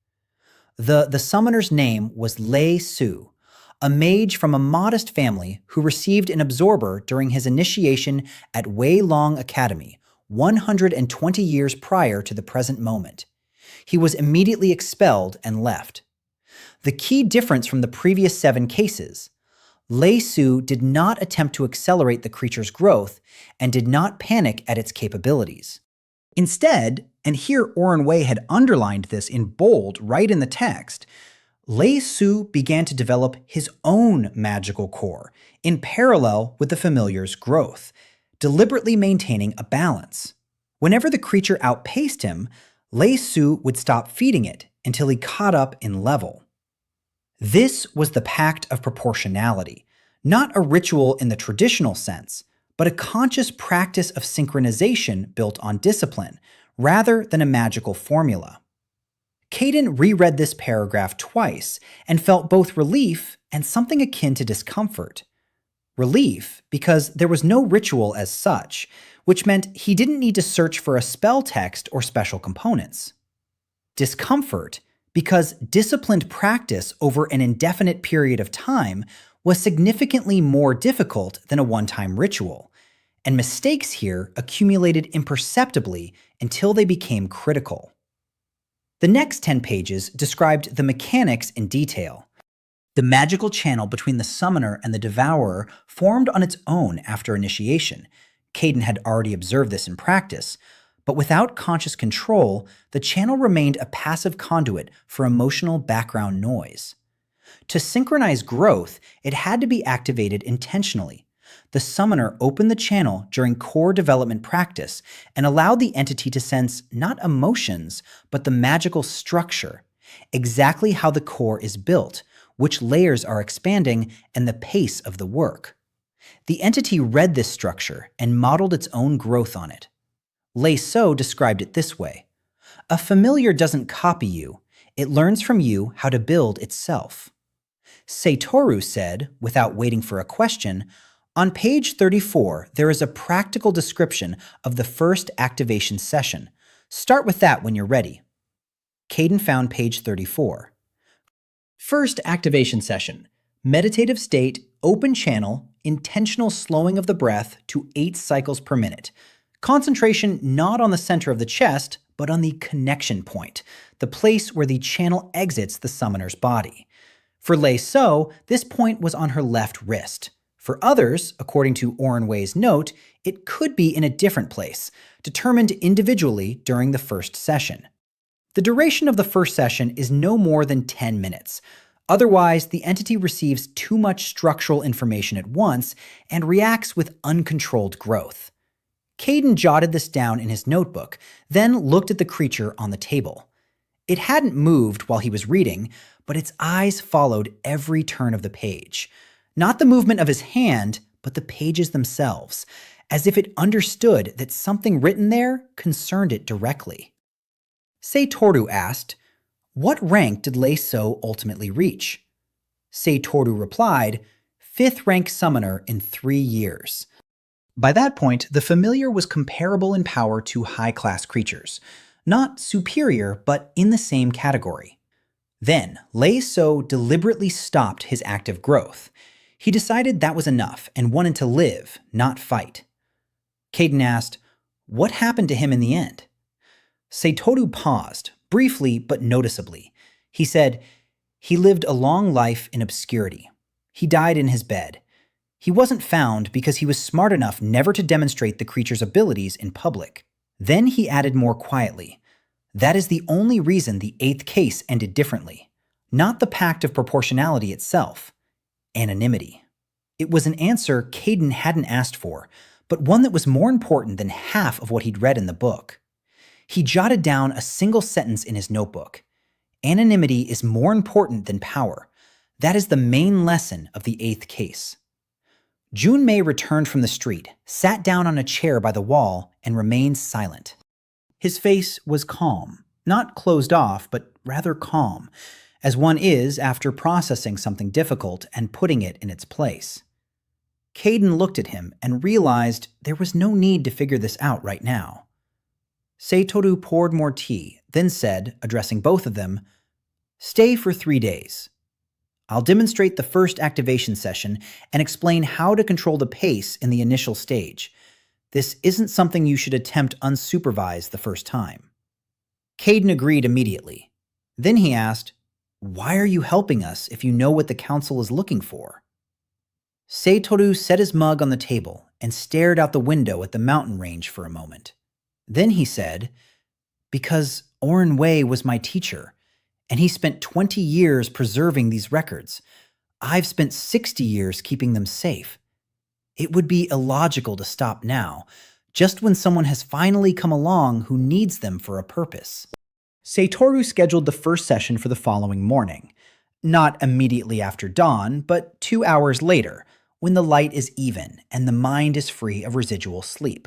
The summoner's name was Lei Su, a mage from a modest family who received an absorber during his initiation at Wei Long Academy, 120 years prior to the present moment. He was immediately expelled and left. The key difference from the previous 7 cases: Lei Su did not attempt to accelerate the creature's growth and did not panic at its capabilities. Instead, and here Oren Wei had underlined this in bold right in the text, Lei Su began to develop his own magical core in parallel with the familiar's growth, deliberately maintaining a balance. Whenever the creature outpaced him, Lei Su would stop feeding it until he caught up in level. This was the pact of proportionality, not a ritual in the traditional sense, but a conscious practice of synchronization built on discipline, rather than a magical formula. Kaiden reread this paragraph twice and felt both relief and something akin to discomfort. Relief because there was no ritual as such, which meant he didn't need to search for a spell text or special components. Discomfort because disciplined practice over an indefinite period of time was significantly more difficult than a one-time ritual, and mistakes here accumulated imperceptibly until they became critical. The next 10 pages described the mechanics in detail. The magical channel between the summoner and the devourer formed on its own after initiation. Kaiden had already observed this in practice, But without conscious control, the channel remained a passive conduit for emotional background noise. To synchronize growth, it had to be activated intentionally. The summoner opened the channel during core development practice and allowed the entity to sense not emotions, but the magical structure, exactly how the core is built, which layers are expanding, and the pace of the work. The entity read this structure and modeled its own growth on it. Lei So described it this way: "A familiar doesn't copy you, it learns from you how to build itself." Seitoru said, without waiting for a question, "On page 34, there is a practical description of the first activation session. Start with that when you're ready." Kaiden found page 34. First activation session: meditative state, open channel, intentional slowing of the breath to 8 cycles per minute. Concentration not on the center of the chest, but on the connection point, the place where the channel exits the summoner's body. For Lei So, this point was on her left wrist. For others, according to Orenway's note, it could be in a different place, determined individually during the first session. The duration of the first session is no more than 10 minutes. Otherwise, the entity receives too much structural information at once and reacts with uncontrolled growth. Kaiden jotted this down in his notebook, then looked at the creature on the table. It hadn't moved while he was reading, but its eyes followed every turn of the page. Not the movement of his hand, but the pages themselves, as if it understood that something written there concerned it directly. Seitoru asked, "What rank did Lei So ultimately reach?" Seitoru replied, "5th rank summoner in 3 years." By that point, the familiar was comparable in power to high-class creatures. Not superior, but in the same category. Then, Lei So deliberately stopped his active growth. He decided that was enough and wanted to live, not fight. Kaiden asked, "What happened to him in the end?" Seitoru paused, briefly but noticeably. He said, "He lived a long life in obscurity. He died in his bed. He wasn't found because he was smart enough never to demonstrate the creature's abilities in public." Then he added more quietly, "That is the only reason the 8th case ended differently. Not the pact of proportionality itself. Anonymity." It was an answer Kaiden hadn't asked for, but one that was more important than half of what he'd read in the book. He jotted down a single sentence in his notebook. Anonymity is more important than power. That is the main lesson of the 8th case. Junmei returned from the street, sat down on a chair by the wall, and remained silent. His face was calm, not closed off, but rather calm, as one is after processing something difficult and putting it in its place. Kaiden looked at him and realized there was no need to figure this out right now. Seitoru poured more tea, then said, addressing both of them, "Stay for 3 days. I'll demonstrate the first activation session and explain how to control the pace in the initial stage. This isn't something you should attempt unsupervised the first time." Kaiden agreed immediately. Then he asked, "Why are you helping us if you know what the council is looking for?" Seitoru set his mug on the table and stared out the window at the mountain range for a moment. Then he said, "Because Orenway was my teacher, and he spent 20 years preserving these records. I've spent 60 years keeping them safe. It would be illogical to stop now, just when someone has finally come along who needs them for a purpose." Seitoru scheduled the first session for the following morning. Not immediately after dawn, but 2 hours later, when the light is even and the mind is free of residual sleep.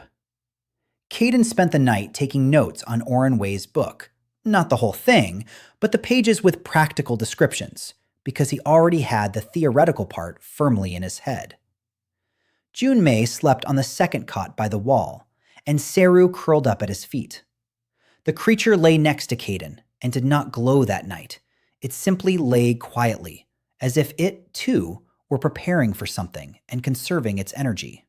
Kaiden spent the night taking notes on Orenway's book. Not the whole thing, but the pages with practical descriptions, because he already had the theoretical part firmly in his head. Junmei slept on the second cot by the wall, and Seru curled up at his feet. The creature lay next to Kaiden and did not glow that night. It simply lay quietly, as if it, too, were preparing for something and conserving its energy.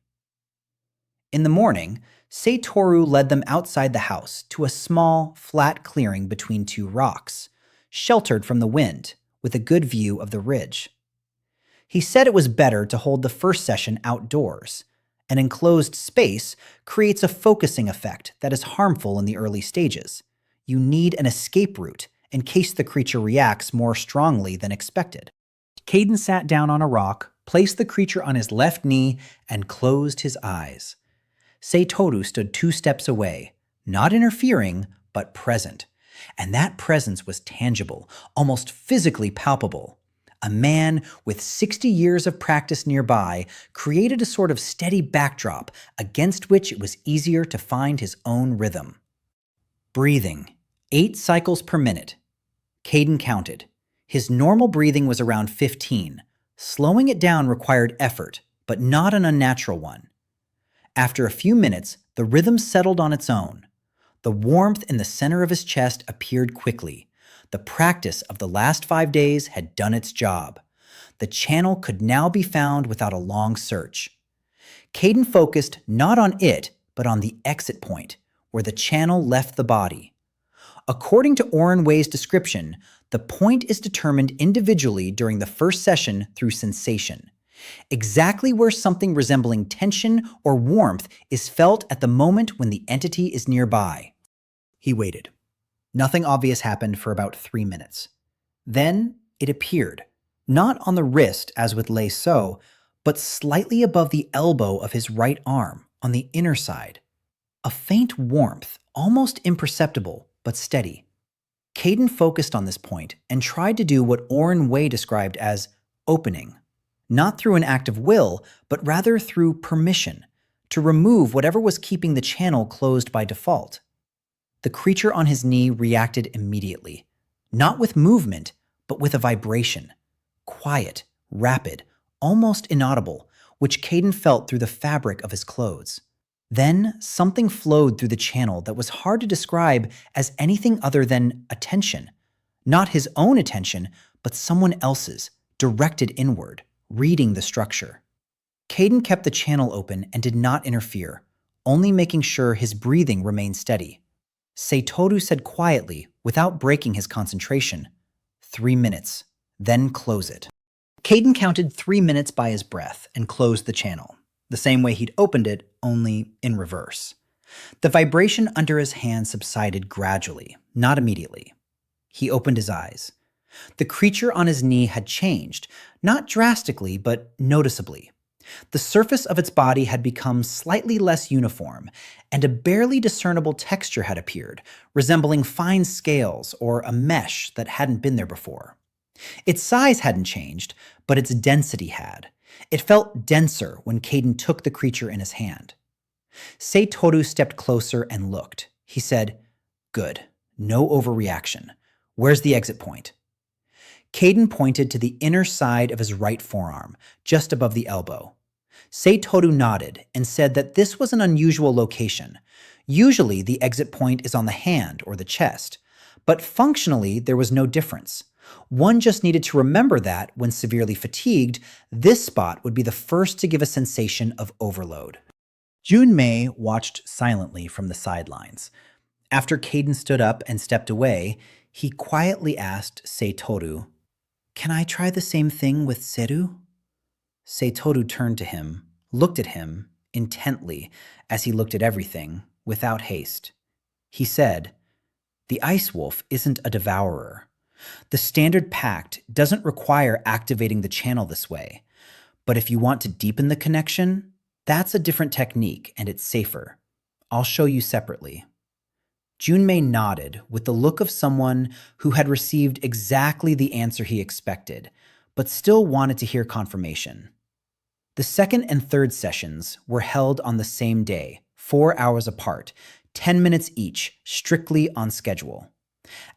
In the morning, Seitoru led them outside the house to a small, flat clearing between 2 rocks, sheltered from the wind, with a good view of the ridge. He said it was better to hold the first session outdoors, An enclosed space creates a focusing effect that is harmful in the early stages. You need an escape route in case the creature reacts more strongly than expected. Kaiden sat down on a rock, placed the creature on his left knee, and closed his eyes. Seitoru stood 2 steps away, not interfering, but present. And that presence was tangible, almost physically palpable. A man with 60 years of practice nearby created a sort of steady backdrop against which it was easier to find his own rhythm. Breathing. 8 cycles per minute. Kaiden counted. His normal breathing was around 15. Slowing it down required effort, but not an unnatural one. After a few minutes, the rhythm settled on its own. The warmth in the center of his chest appeared quickly. The practice of the last 5 days had done its job. The channel could now be found without a long search. Kaiden focused not on it, but on the exit point, where the channel left the body. According to Oren Wei's description, the point is determined individually during the first session through sensation. Exactly where something resembling tension or warmth is felt at the moment when the entity is nearby. He waited. Nothing obvious happened for about 3 minutes. Then it appeared, not on the wrist as with Lei So, but slightly above the elbow of his right arm, on the inner side. A faint warmth, almost imperceptible, but steady. Kaiden focused on this point and tried to do what Oren Wei described as opening. Not through an act of will, but rather through permission, to remove whatever was keeping the channel closed by default. The creature on his knee reacted immediately, not with movement, but with a vibration. Quiet, rapid, almost inaudible, which Kaiden felt through the fabric of his clothes. Then something flowed through the channel that was hard to describe as anything other than attention. Not his own attention, but someone else's, directed inward, reading the structure. Kaiden kept the channel open and did not interfere, only making sure his breathing remained steady. Seitoru said quietly, without breaking his concentration, 3 minutes, then close it. Kaiden counted 3 minutes by his breath and closed the channel, the same way he'd opened it, only in reverse. The vibration under his hand subsided gradually, not immediately. He opened his eyes. The creature on his knee had changed, not drastically, but noticeably. The surface of its body had become slightly less uniform, and a barely discernible texture had appeared, resembling fine scales or a mesh that hadn't been there before. Its size hadn't changed, but its density had. It felt denser when Kaiden took the creature in his hand. Seitoru stepped closer and looked. He said, "Good. No overreaction. Where's the exit point?" Kaiden pointed to the inner side of his right forearm, just above the elbow. Seitoru nodded and said that this was an unusual location. Usually the exit point is on the hand or the chest, but functionally there was no difference. One just needed to remember that, when severely fatigued, this spot would be the first to give a sensation of overload. Junmei watched silently from the sidelines. After Kaiden stood up and stepped away, he quietly asked Seitoru, "Can I try the same thing with Seru?" Seitoru turned to him, looked at him intently as he looked at everything, without haste. He said, "The ice wolf isn't a devourer. The standard pact doesn't require activating the channel this way. But if you want to deepen the connection, that's a different technique and it's safer. I'll show you separately." Junmei nodded with the look of someone who had received exactly the answer he expected, but still wanted to hear confirmation. The second and third sessions were held on the same day, 4 hours apart, 10 minutes each, strictly on schedule.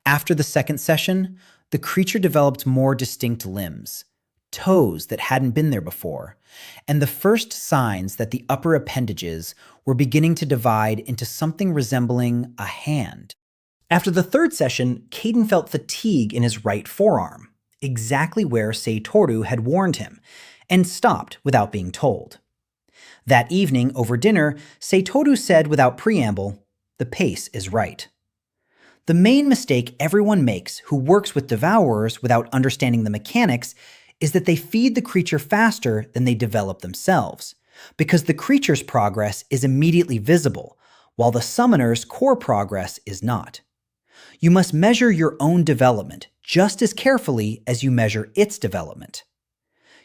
After the second session, the creature developed more distinct limbs, toes that hadn't been there before, and the first signs that the upper appendages were beginning to divide into something resembling a hand. After the third session, Kaiden felt fatigue in his right forearm, exactly where Seitoru had warned him, and stopped without being told. That evening, over dinner, Seitoru said without preamble, "The pace is right." The main mistake everyone makes who works with devourers without understanding the mechanics is that they feed the creature faster than they develop themselves. because the creature's progress is immediately visible, while the summoner's core progress is not. You must measure your own development just as carefully as you measure its development.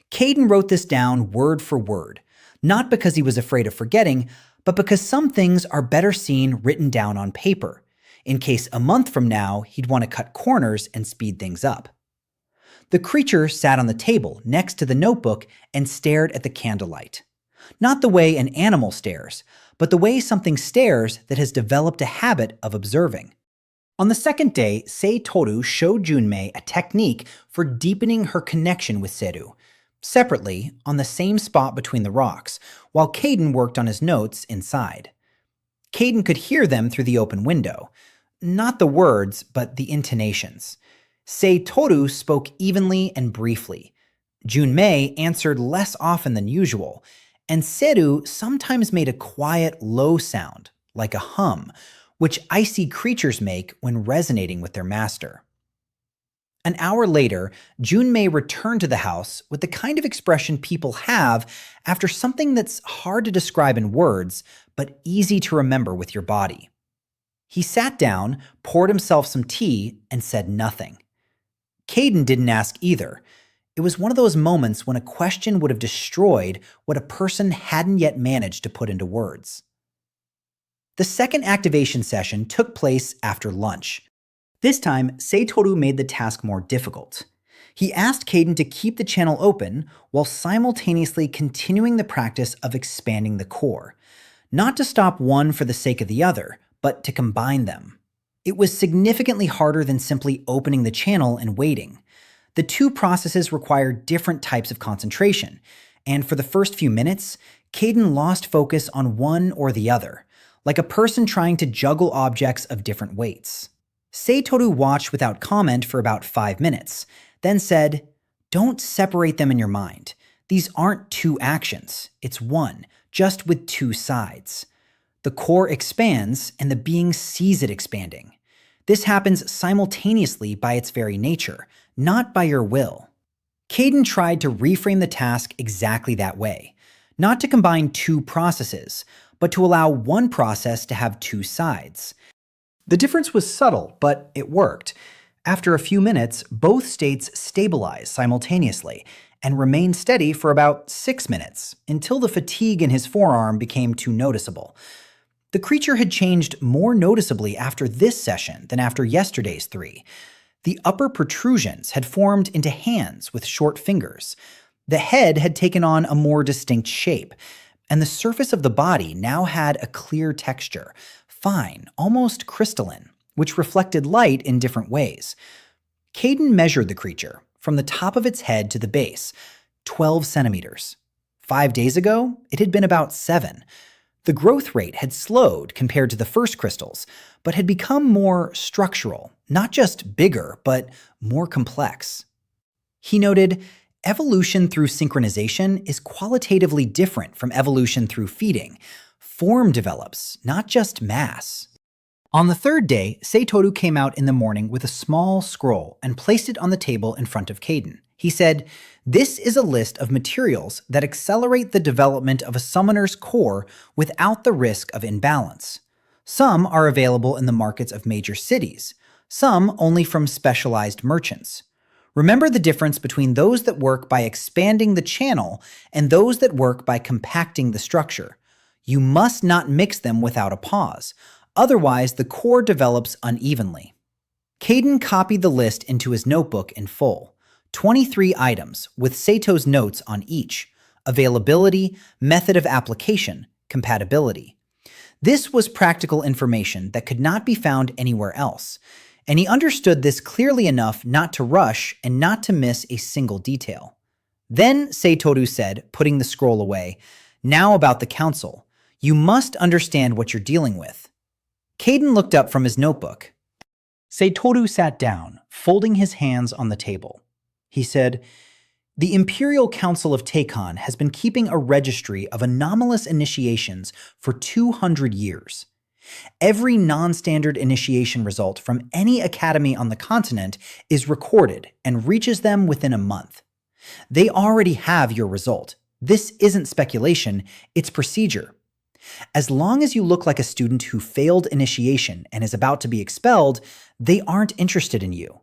Kaiden wrote this down word for word, not because he was afraid of forgetting, but because some things are better seen written down on paper, in case a month from now he'd want to cut corners and speed things up. The creature sat on the table next to the notebook and stared at the candlelight. Not the way an animal stares, but the way something stares that has developed a habit of observing. On the second day, Seitoru showed Junmei a technique for deepening her connection with Seru, separately, on the same spot between the rocks, while Kaiden worked on his notes inside. Kaiden could hear them through the open window. Not the words, but the intonations. Seitoru spoke evenly and briefly. Junmei answered less often than usual, and Seru sometimes made a quiet, low sound, like a hum, which icy creatures make when resonating with their master. An hour later, Junmei returned to the house with the kind of expression people have after something that's hard to describe in words, but easy to remember with your body. He sat down, poured himself some tea, and said nothing. Kaiden didn't ask either. It was one of those moments when a question would have destroyed what a person hadn't yet managed to put into words. The second activation session took place after lunch. This time, Seitoru made the task more difficult. He asked Kaiden to keep the channel open while simultaneously continuing the practice of expanding the core, not to stop one for the sake of the other, but to combine them. It was significantly harder than simply opening the channel and waiting. The two processes required different types of concentration, and for the first few minutes, Kaiden lost focus on one or the other, like a person trying to juggle objects of different weights. Seitoru watched without comment for about 5 minutes, then said, "Don't separate them in your mind. These aren't two actions, it's one, just with two sides. The core expands, and the being sees it expanding. This happens simultaneously by its very nature, not by your will." Kaiden tried to reframe the task exactly that way, not to combine two processes, but to allow one process to have two sides. The difference was subtle, but it worked. After a few minutes, both states stabilized simultaneously and remained steady for about 6 minutes, until the fatigue in his forearm became too noticeable. The creature had changed more noticeably after this session than after yesterday's 3. The upper protrusions had formed into hands with short fingers. The head had taken on a more distinct shape, and the surface of the body now had a clear texture, fine, almost crystalline, which reflected light in different ways. Kaiden measured the creature, from the top of its head to the base, 12 centimeters. 5 days ago, it had been about 7. The growth rate had slowed compared to the first crystals, but had become more structural, not just bigger, but more complex. He noted, evolution through synchronization is qualitatively different from evolution through feeding. Form develops, not just mass. On the third day, Seitoru came out in the morning with a small scroll and placed it on the table in front of Kaiden. He said, "This is a list of materials that accelerate the development of a summoner's core without the risk of imbalance. Some are available in the markets of major cities, some only from specialized merchants. Remember the difference between those that work by expanding the channel and those that work by compacting the structure. You must not mix them without a pause, otherwise the core develops unevenly." Kaiden copied the list into his notebook in full. 23 items, with Sato's notes on each: availability, method of application, compatibility. This was practical information that could not be found anywhere else, and he understood this clearly enough not to rush and not to miss a single detail. Then Seitoru said, putting the scroll away, "Now about the council. You must understand what you're dealing with." Kaiden looked up from his notebook. Seitoru sat down, folding his hands on the table. He said, "The Imperial Council of Takon has been keeping a registry of anomalous initiations for 200 years. Every non-standard initiation result from any academy on the continent is recorded and reaches them within a month. They already have your result, This isn't speculation, it's procedure. As long as you look like a student who failed initiation and is about to be expelled, they aren't interested in you.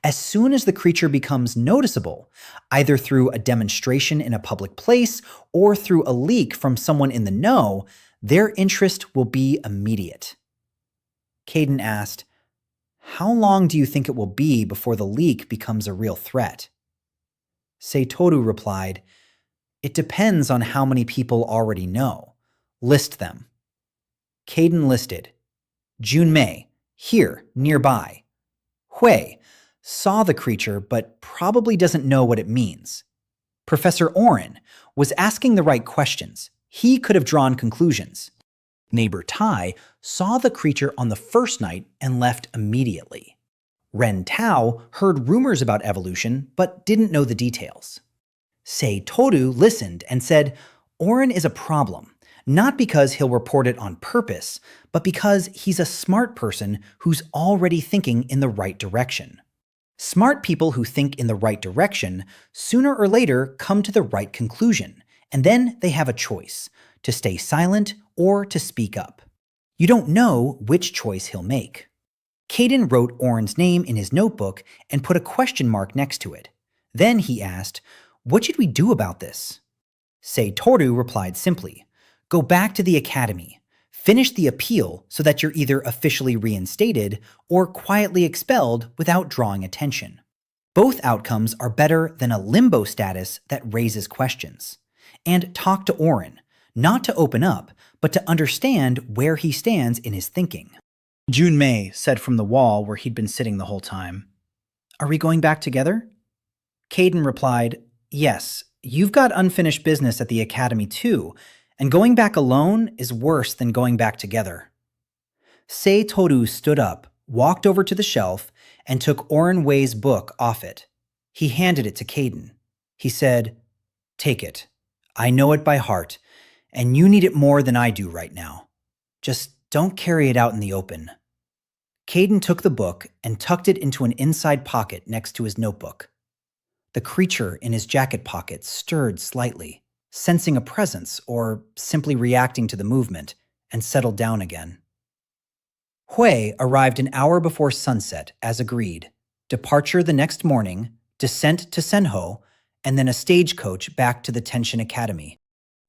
As soon as the creature becomes noticeable, either through a demonstration in a public place or through a leak from someone in the know, their interest will be immediate. Kaiden asked, "How long do you think it will be before the leak becomes a real threat?" Seitoru replied, "It depends on how many people already know. List them." Kaiden listed Junmei, here, nearby. Hui, saw the creature but probably doesn't know what it means. Professor Oren was asking the right questions. He could have drawn conclusions. Neighbor Tai saw the creature on the first night and left immediately. Ren Tao heard rumors about evolution but didn't know the details. Seitoru listened and said, "Oren is a problem, not because he'll report it on purpose, but because he's a smart person who's already thinking in the right direction." Smart people who think in the right direction sooner or later come to the right conclusion, and then they have a choice, to stay silent or to speak up. You don't know which choice he'll make. Kaiden wrote Oren's name in his notebook and put a question mark next to it. Then he asked, "What should we do about this?" Seitoru replied simply, "Go back to the academy. Finish the appeal so that you're either officially reinstated or quietly expelled without drawing attention. Both outcomes are better than a limbo status that raises questions. And talk to Oren, not to open up, but to understand where he stands in his thinking." Junmei said from the wall where he'd been sitting the whole time, "Are we going back together?" Kaiden replied, "Yes, you've got unfinished business at the academy too, and going back alone is worse than going back together." Seitoru stood up, walked over to the shelf, and took Oren Wei's book off it. He handed it to Kaiden. He said, "Take it. I know it by heart, and you need it more than I do right now. Just don't carry it out in the open." Kaiden took the book and tucked it into an inside pocket next to his notebook. The creature in his jacket pocket stirred slightly, sensing a presence or simply reacting to the movement, and settled down again. Hui arrived an hour before sunset, as agreed. Departure the next morning, descent to Senho, and then a stagecoach back to the Tenshin Academy.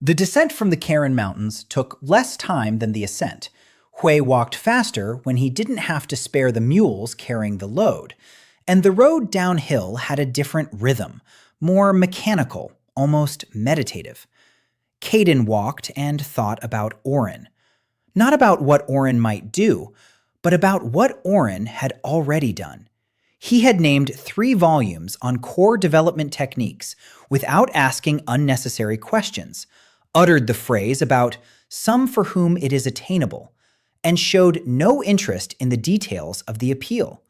The descent from the Karen Mountains took less time than the ascent. Hui walked faster when he didn't have to spare the mules carrying the load, and the road downhill had a different rhythm, more mechanical, almost meditative. Kaiden walked and thought about Oren. Not about what Oren might do, but about what Oren had already done. He had named 3 volumes on core development techniques without asking unnecessary questions, uttered the phrase about some for whom it is attainable, and showed no interest in the details of the appeal.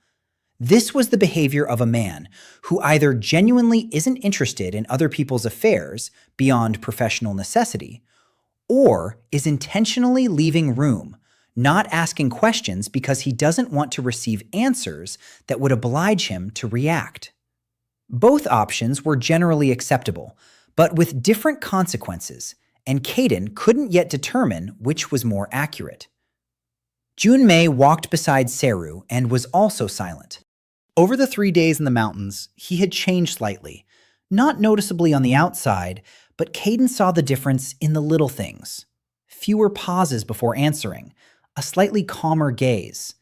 This was the behavior of a man who either genuinely isn't interested in other people's affairs beyond professional necessity, or is intentionally leaving room, not asking questions because he doesn't want to receive answers that would oblige him to react. Both options were generally acceptable, but with different consequences, and Kaiden couldn't yet determine which was more accurate. Junmei walked beside Seru and was also silent. Over the 3 days in the mountains, he had changed slightly, not noticeably on the outside, but Kaiden saw the difference in the little things. Fewer pauses before answering, a slightly calmer gaze.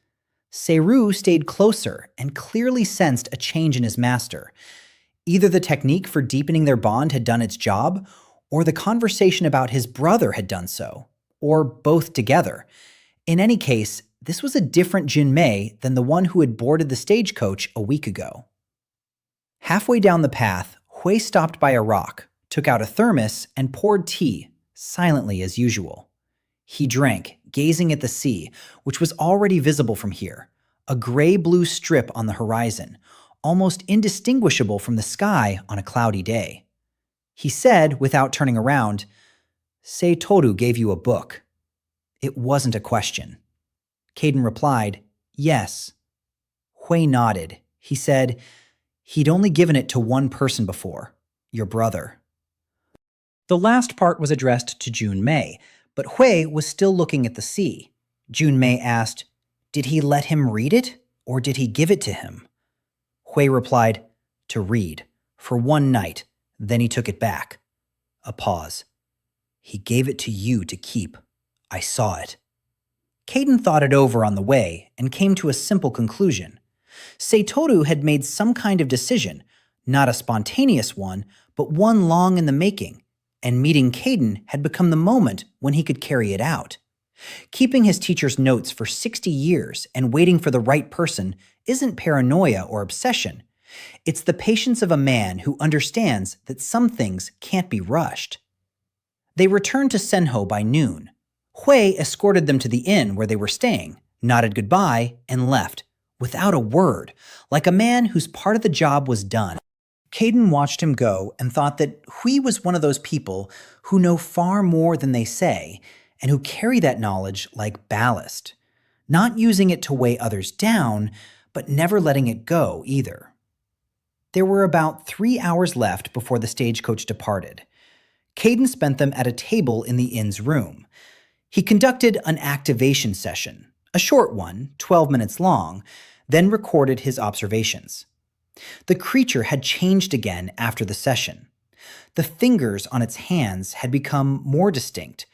Seru stayed closer and clearly sensed a change in his master. Either the technique for deepening their bond had done its job, or the conversation about his brother had done so, or both together. In any case, this was a different Junmei than the one who had boarded the stagecoach a week ago. Halfway down the path, Hui stopped by a rock, took out a thermos, and poured tea, silently as usual. He drank, gazing at the sea, which was already visible from here, a gray-blue strip on the horizon, almost indistinguishable from the sky on a cloudy day. He said, without turning around, "Seitoru gave you a book." It wasn't a question. Kaiden replied, "Yes." Hui nodded. He said, "He'd only given it to one person before, your brother." The last part was addressed to Junmei, but Hui was still looking at the sea. Junmei asked, "Did he let him read it, or did he give it to him?" Hui replied, "To read, for one night, then he took it back." A pause. "He gave it to you to keep. I saw it." Kaiden thought it over on the way and came to a simple conclusion. Seitoru had made some kind of decision, not a spontaneous one, but one long in the making, and meeting Kaiden had become the moment when he could carry it out. Keeping his teacher's notes for 60 years and waiting for the right person isn't paranoia or obsession. It's the patience of a man who understands that some things can't be rushed. They returned to Senho by noon. Hui escorted them to the inn where they were staying, nodded goodbye, and left, without a word, like a man whose part of the job was done. Kaiden watched him go and thought that Hui was one of those people who know far more than they say and who carry that knowledge like ballast, not using it to weigh others down, but never letting it go either. There were about 3 hours left before the stagecoach departed. Kaiden spent them at a table in the inn's room. He conducted an activation session, a short one, 12 minutes long, then recorded his observations. The creature had changed again after the session. The fingers on its hands had become more distinct.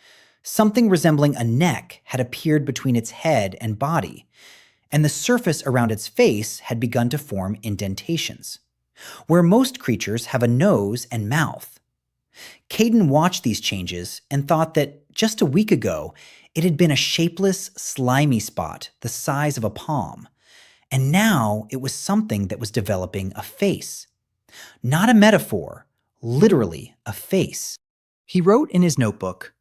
Something resembling a neck had appeared between its head and body, and the surface around its face had begun to form indentations, where most creatures have a nose and mouth. Kaiden watched these changes and thought that just a week ago, it had been a shapeless, slimy spot the size of a palm, and now it was something that was developing a face. Not a metaphor, literally a face. He wrote in his notebook,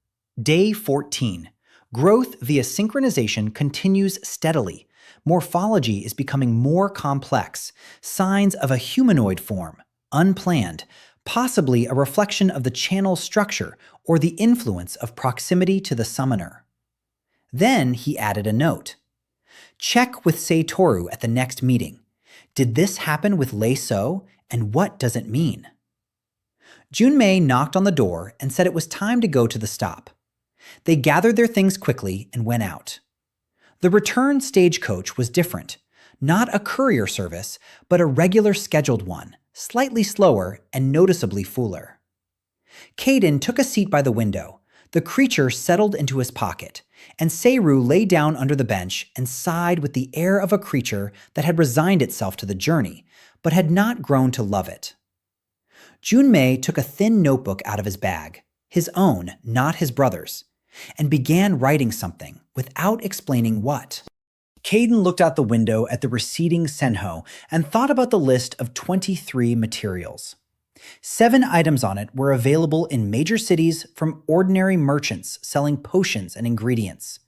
Day 14. Growth via synchronization continues steadily. Morphology is becoming more complex. Signs of a humanoid form, unplanned, possibly a reflection of the channel structure or the influence of proximity to the summoner. Then he added a note. Check with Seitoru at the next meeting. Did this happen with Lei So, and what does it mean? Junmei knocked on the door and said it was time to go to the stop. They gathered their things quickly and went out. The return stagecoach was different, not a courier service, but a regular scheduled one, slightly slower and noticeably fuller. Kaiden took a seat by the window. The creature settled into his pocket, and Seiru lay down under the bench and sighed with the air of a creature that had resigned itself to the journey, but had not grown to love it. Junmei took a thin notebook out of his bag, his own, not his brother's, and began writing something without explaining what. Kaiden looked out the window at the receding Senho and thought about the list of 23 materials. 7 items on it were available in major cities from ordinary merchants selling potions and ingredients.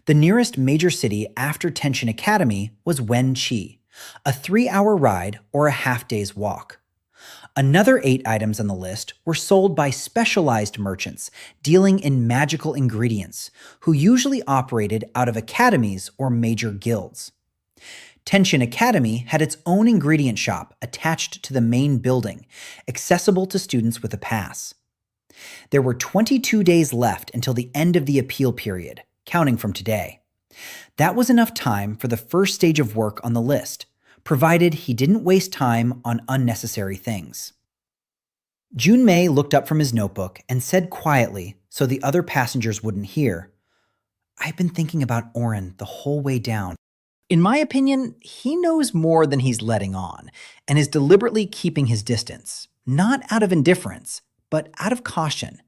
The nearest major city after Tenshin Academy was Wenchi, a 3-hour ride or a half-day's walk. Another 8 items on the list were sold by specialized merchants dealing in magical ingredients, who usually operated out of academies or major guilds. Tenshin Academy had its own ingredient shop attached to the main building, accessible to students with a pass. There were 22 days left until the end of the appeal period, counting from today. That was enough time for the first stage of work on the list, provided he didn't waste time on unnecessary things. Junmei looked up from his notebook and said quietly, so the other passengers wouldn't hear, I've been thinking about Oren the whole way down. In my opinion, he knows more than he's letting on, and is deliberately keeping his distance, not out of indifference, but out of caution.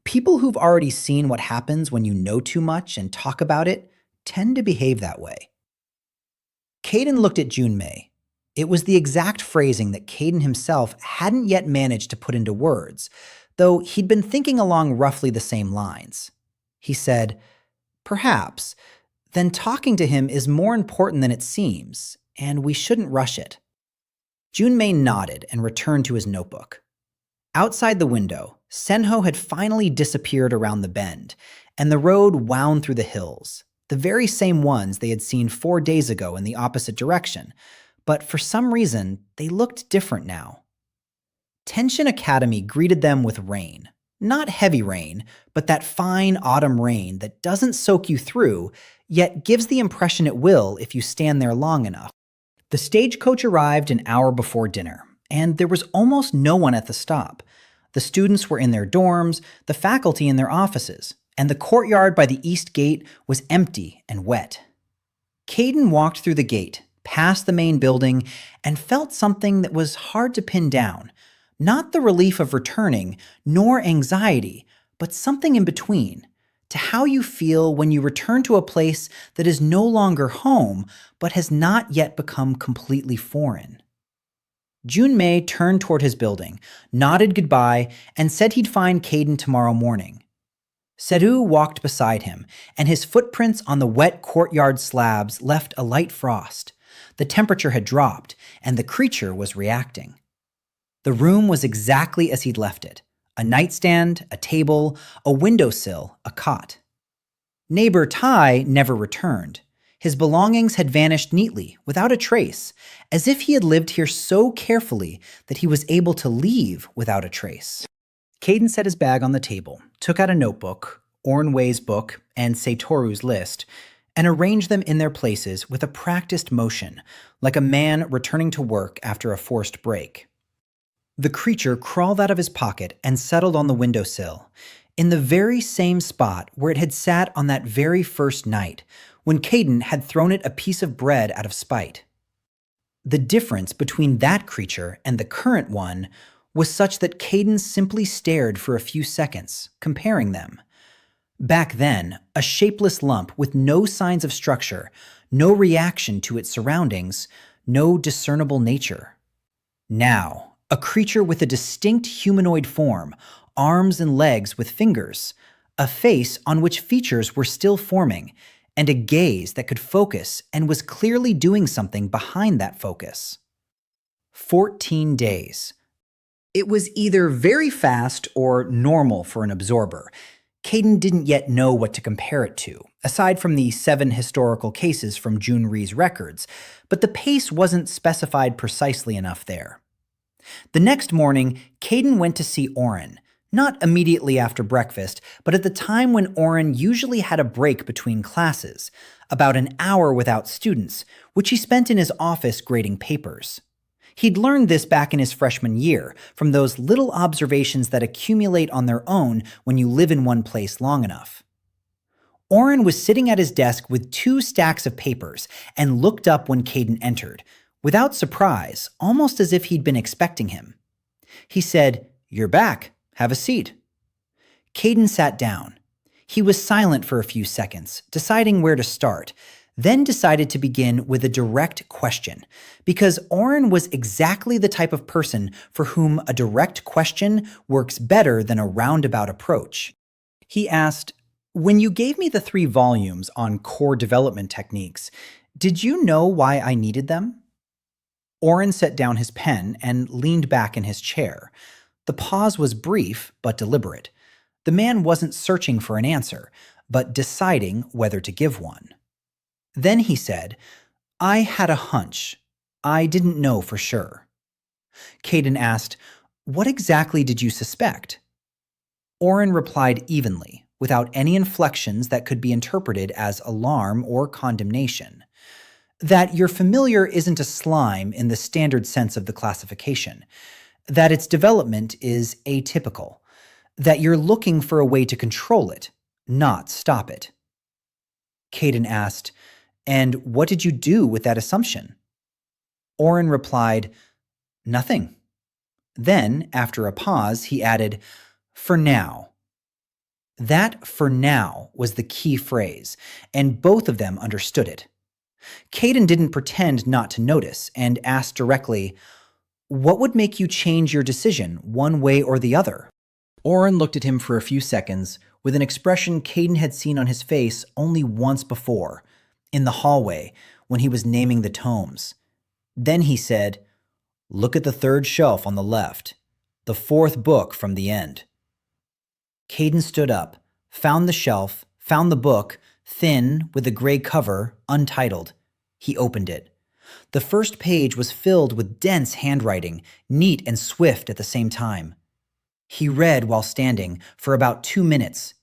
People who've already seen what happens when you know too much and talk about it tend to behave that way. Kaiden looked at Junmei. It was the exact phrasing that Kaiden himself hadn't yet managed to put into words, though he'd been thinking along roughly the same lines. He said, Perhaps, then talking to him is more important than it seems, and we shouldn't rush it. Junmei nodded and returned to his notebook. Outside the window, Senho had finally disappeared around the bend, and the road wound through the hills, the very same ones they had seen 4 days ago in the opposite direction, but for some reason, they looked different now. Tenshin Academy greeted them with rain. Not heavy rain, but that fine autumn rain that doesn't soak you through, yet gives the impression it will if you stand there long enough. The stagecoach arrived an hour before dinner, and there was almost no one at the stop. The students were in their dorms, the faculty in their offices, and the courtyard by the east gate was empty and wet. Kaiden walked through the gate, past the main building, and felt something that was hard to pin down. Not the relief of returning, nor anxiety, but something in between, to how you feel when you return to a place that is no longer home, but has not yet become completely foreign. Junmei turned toward his building, nodded goodbye, and said he'd find Kaiden tomorrow morning. Seru walked beside him, and his footprints on the wet courtyard slabs left a light frost. The temperature had dropped, and the creature was reacting. The room was exactly as he'd left it. A nightstand, a table, a windowsill, a cot. Neighbor Tai never returned. His belongings had vanished neatly, without a trace, as if he had lived here so carefully that he was able to leave without a trace. Kaiden set his bag on the table, took out a notebook, Ornway's book, and Satoru's list, and arranged them in their places with a practiced motion, like a man returning to work after a forced break. The creature crawled out of his pocket and settled on the windowsill, in the very same spot where it had sat on that very first night, when Kaiden had thrown it a piece of bread out of spite. The difference between that creature and the current one was such that Kaiden simply stared for a few seconds, comparing them. Back then, a shapeless lump with no signs of structure, no reaction to its surroundings, no discernible nature. Now, a creature with a distinct humanoid form, arms and legs with fingers, a face on which features were still forming, and a gaze that could focus and was clearly doing something behind that focus. 14 days. It was either very fast or normal for an absorber. Kaiden didn't yet know what to compare it to, aside from the 7 historical cases from Junri's records, but the pace wasn't specified precisely enough there. The next morning, Kaiden went to see Oren, not immediately after breakfast, but at the time when Oren usually had a break between classes, about an hour without students, which he spent in his office grading papers. He'd learned this back in his freshman year, from those little observations that accumulate on their own when you live in one place long enough. Oren was sitting at his desk with 2 stacks of papers and looked up when Kaiden entered, without surprise, almost as if he'd been expecting him. He said, "You're back. Have a seat." Kaiden sat down. He was silent for a few seconds, deciding where to start, then decided to begin with a direct question, because Oren was exactly the type of person for whom a direct question works better than a roundabout approach. He asked, "When you gave me the 3 volumes on core development techniques, did you know why I needed them?" Oren set down his pen and leaned back in his chair. The pause was brief but deliberate. The man wasn't searching for an answer, but deciding whether to give one. Then he said, "I had a hunch. I didn't know for sure." Kaiden asked, "What exactly did you suspect?" Oren replied evenly, without any inflections that could be interpreted as alarm or condemnation. That your familiar isn't a slime in the standard sense of the classification. That its development is atypical. That you're looking for a way to control it, not stop it. Kaiden asked, "And what did you do with that assumption?" Oren replied, "Nothing." Then, after a pause, he added, "For now." That "for now" was the key phrase, and both of them understood it. Kaiden didn't pretend not to notice and asked directly, "What would make you change your decision, one way or the other?" Oren looked at him for a few seconds with an expression Kaiden had seen on his face only once before, in the hallway, when he was naming the tomes. Then he said, "Look at the 3rd shelf on the left, the 4th book from the end." Kaiden stood up, found the shelf, found the book, thin, with a gray cover, untitled. He opened it. The first page was filled with dense handwriting, neat and swift at the same time. He read while standing for about 2 minutes.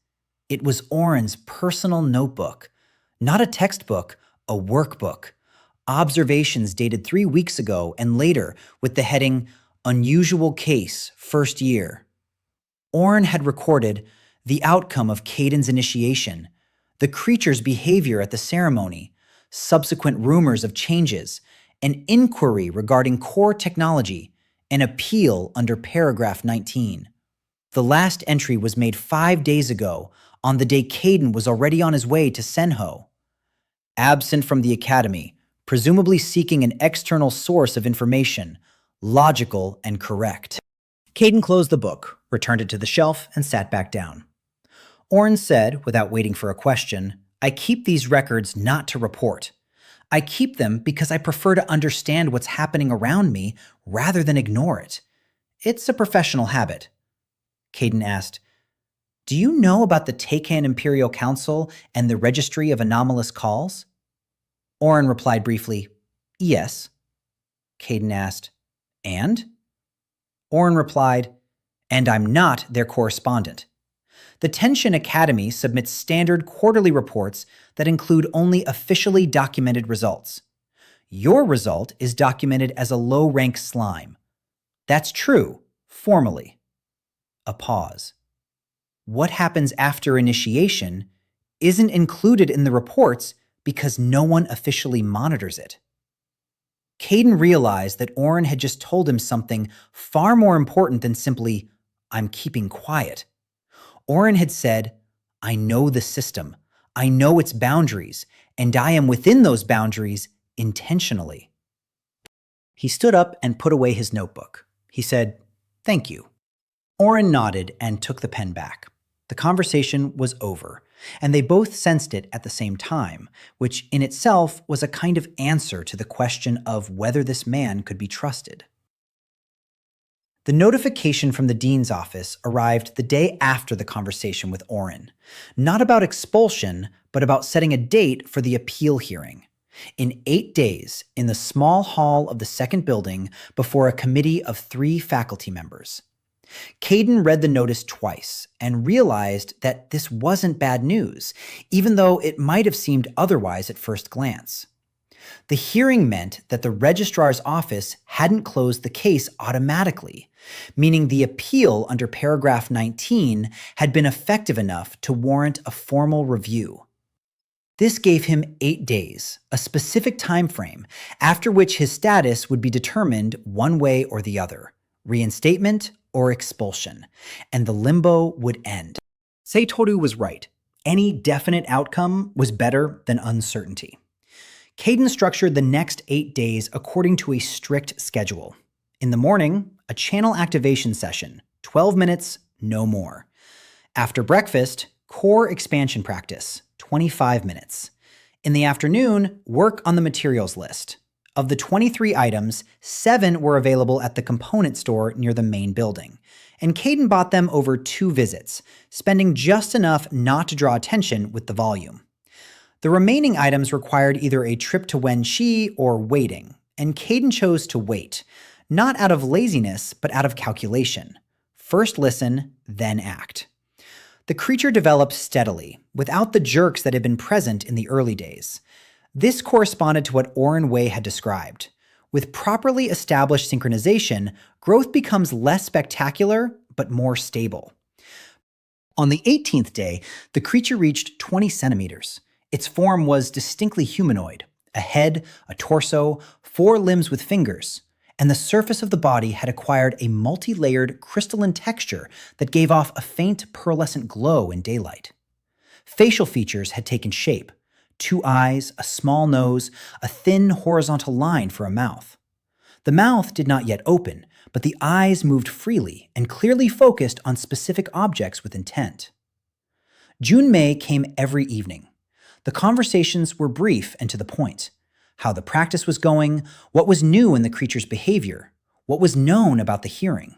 It was Oren's personal notebook. Not a textbook, a workbook. Observations dated 3 weeks ago and later with the heading, Unusual Case, First Year. Oren had recorded the outcome of Kaiden's initiation, the creature's behavior at the ceremony, subsequent rumors of changes, an inquiry regarding core technology, an appeal under paragraph 19. The last entry was made 5 days ago, on the day Kaiden was already on his way to Senho. Absent from the academy, presumably seeking an external source of information, logical and correct. Kaiden closed the book, returned it to the shelf, and sat back down. Oren said, without waiting for a question, I keep these records not to report. I keep them because I prefer to understand what's happening around me rather than ignore it. It's a professional habit. Kaiden asked, Do you know about the Teikan Imperial Council and the Registry of Anomalous Calls? Oren replied briefly, Yes. Kaiden asked, And? Oren replied, And I'm not their correspondent. The Tenshin Academy submits standard quarterly reports that include only officially documented results. Your result is documented as a low-rank slime. That's true, formally. A pause. What happens after initiation isn't included in the reports because no one officially monitors it. Kaiden realized that Oren had just told him something far more important than simply, I'm keeping quiet. Oren had said, I know the system, I know its boundaries, and I am within those boundaries intentionally. He stood up and put away his notebook. He said, Thank you. Oren nodded and took the pen back. The conversation was over, and they both sensed it at the same time, which in itself was a kind of answer to the question of whether this man could be trusted. The notification from the dean's office arrived the day after the conversation with Oren, not about expulsion, but about setting a date for the appeal hearing. In 8 days, in the small hall of the second building before a committee of 3 faculty members. Kaiden read the notice twice and realized that this wasn't bad news, even though it might have seemed otherwise at first glance. The hearing meant that the registrar's office hadn't closed the case automatically, meaning the appeal under paragraph 19 had been effective enough to warrant a formal review. This gave him 8 days, a specific time frame, after which his status would be determined one way or the other, reinstatement or expulsion, and the limbo would end. Seitoru was right. Any definite outcome was better than uncertainty. Kaiden structured the next 8 days according to a strict schedule. In the morning, a channel activation session, 12 minutes, no more. After breakfast, core expansion practice, 25 minutes. In the afternoon, work on the materials list. Of the 23 items, 7 were available at the component store near the main building, and Kaiden bought them over 2 visits, spending just enough not to draw attention with the volume. The remaining items required either a trip to Wenxi or waiting, and Kaiden chose to wait, not out of laziness, but out of calculation. First listen, then act. The creature developed steadily, without the jerks that had been present in the early days. This corresponded to what Oren Wei had described. With properly established synchronization, growth becomes less spectacular, but more stable. On the 18th day, the creature reached 20 centimeters. Its form was distinctly humanoid, a head, a torso, 4 limbs with fingers, and the surface of the body had acquired a multi-layered crystalline texture that gave off a faint pearlescent glow in daylight. Facial features had taken shape, 2 eyes, a small nose, a thin horizontal line for a mouth. The mouth did not yet open, but the eyes moved freely and clearly focused on specific objects with intent. Junmei came every evening. The conversations were brief and to the point. How the practice was going, what was new in the creature's behavior, what was known about the hearing.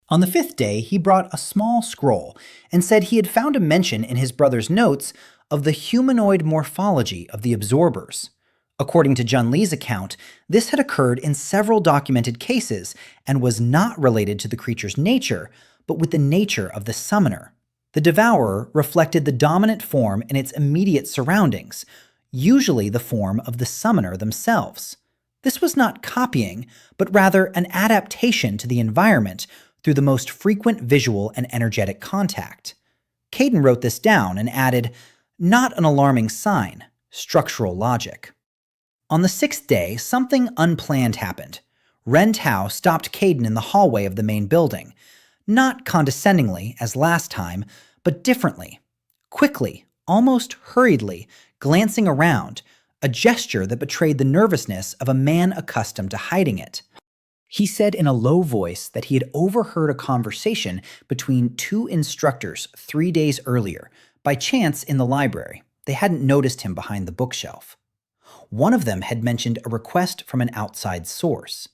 On the 5th day, he brought a small scroll and said he had found a mention in his brother's notes of the humanoid morphology of the absorbers. According to Jun Li's account, this had occurred in several documented cases and was not related to the creature's nature, but with the nature of the summoner. The devourer reflected the dominant form in its immediate surroundings, usually the form of the summoner themselves. This was not copying, but rather an adaptation to the environment through the most frequent visual and energetic contact. Kaiden wrote this down and added, "Not an alarming sign, structural logic." On the 6th day, something unplanned happened. Ren Tao stopped Kaiden in the hallway of the main building, not condescendingly as last time, but differently. Quickly, almost hurriedly, glancing around, a gesture that betrayed the nervousness of a man accustomed to hiding it. He said in a low voice that he had overheard a conversation between 2 instructors 3 days earlier, by chance in the library. They hadn't noticed him behind the bookshelf. One of them had mentioned a request from an outside source.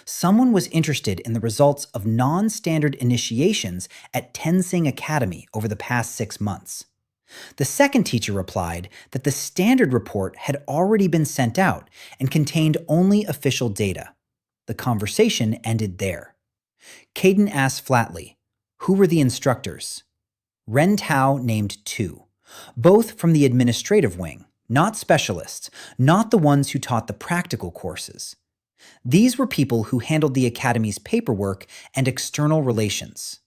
Someone was interested in the results of non-standard initiations at Tensing Academy over the past 6 months. The second teacher replied that the standard report had already been sent out and contained only official data. The conversation ended there. Kaiden asked flatly, "Who were the instructors?" Ren Tao named 2, both from the administrative wing, not specialists, not the ones who taught the practical courses. These were people who handled the Academy's paperwork and external relations.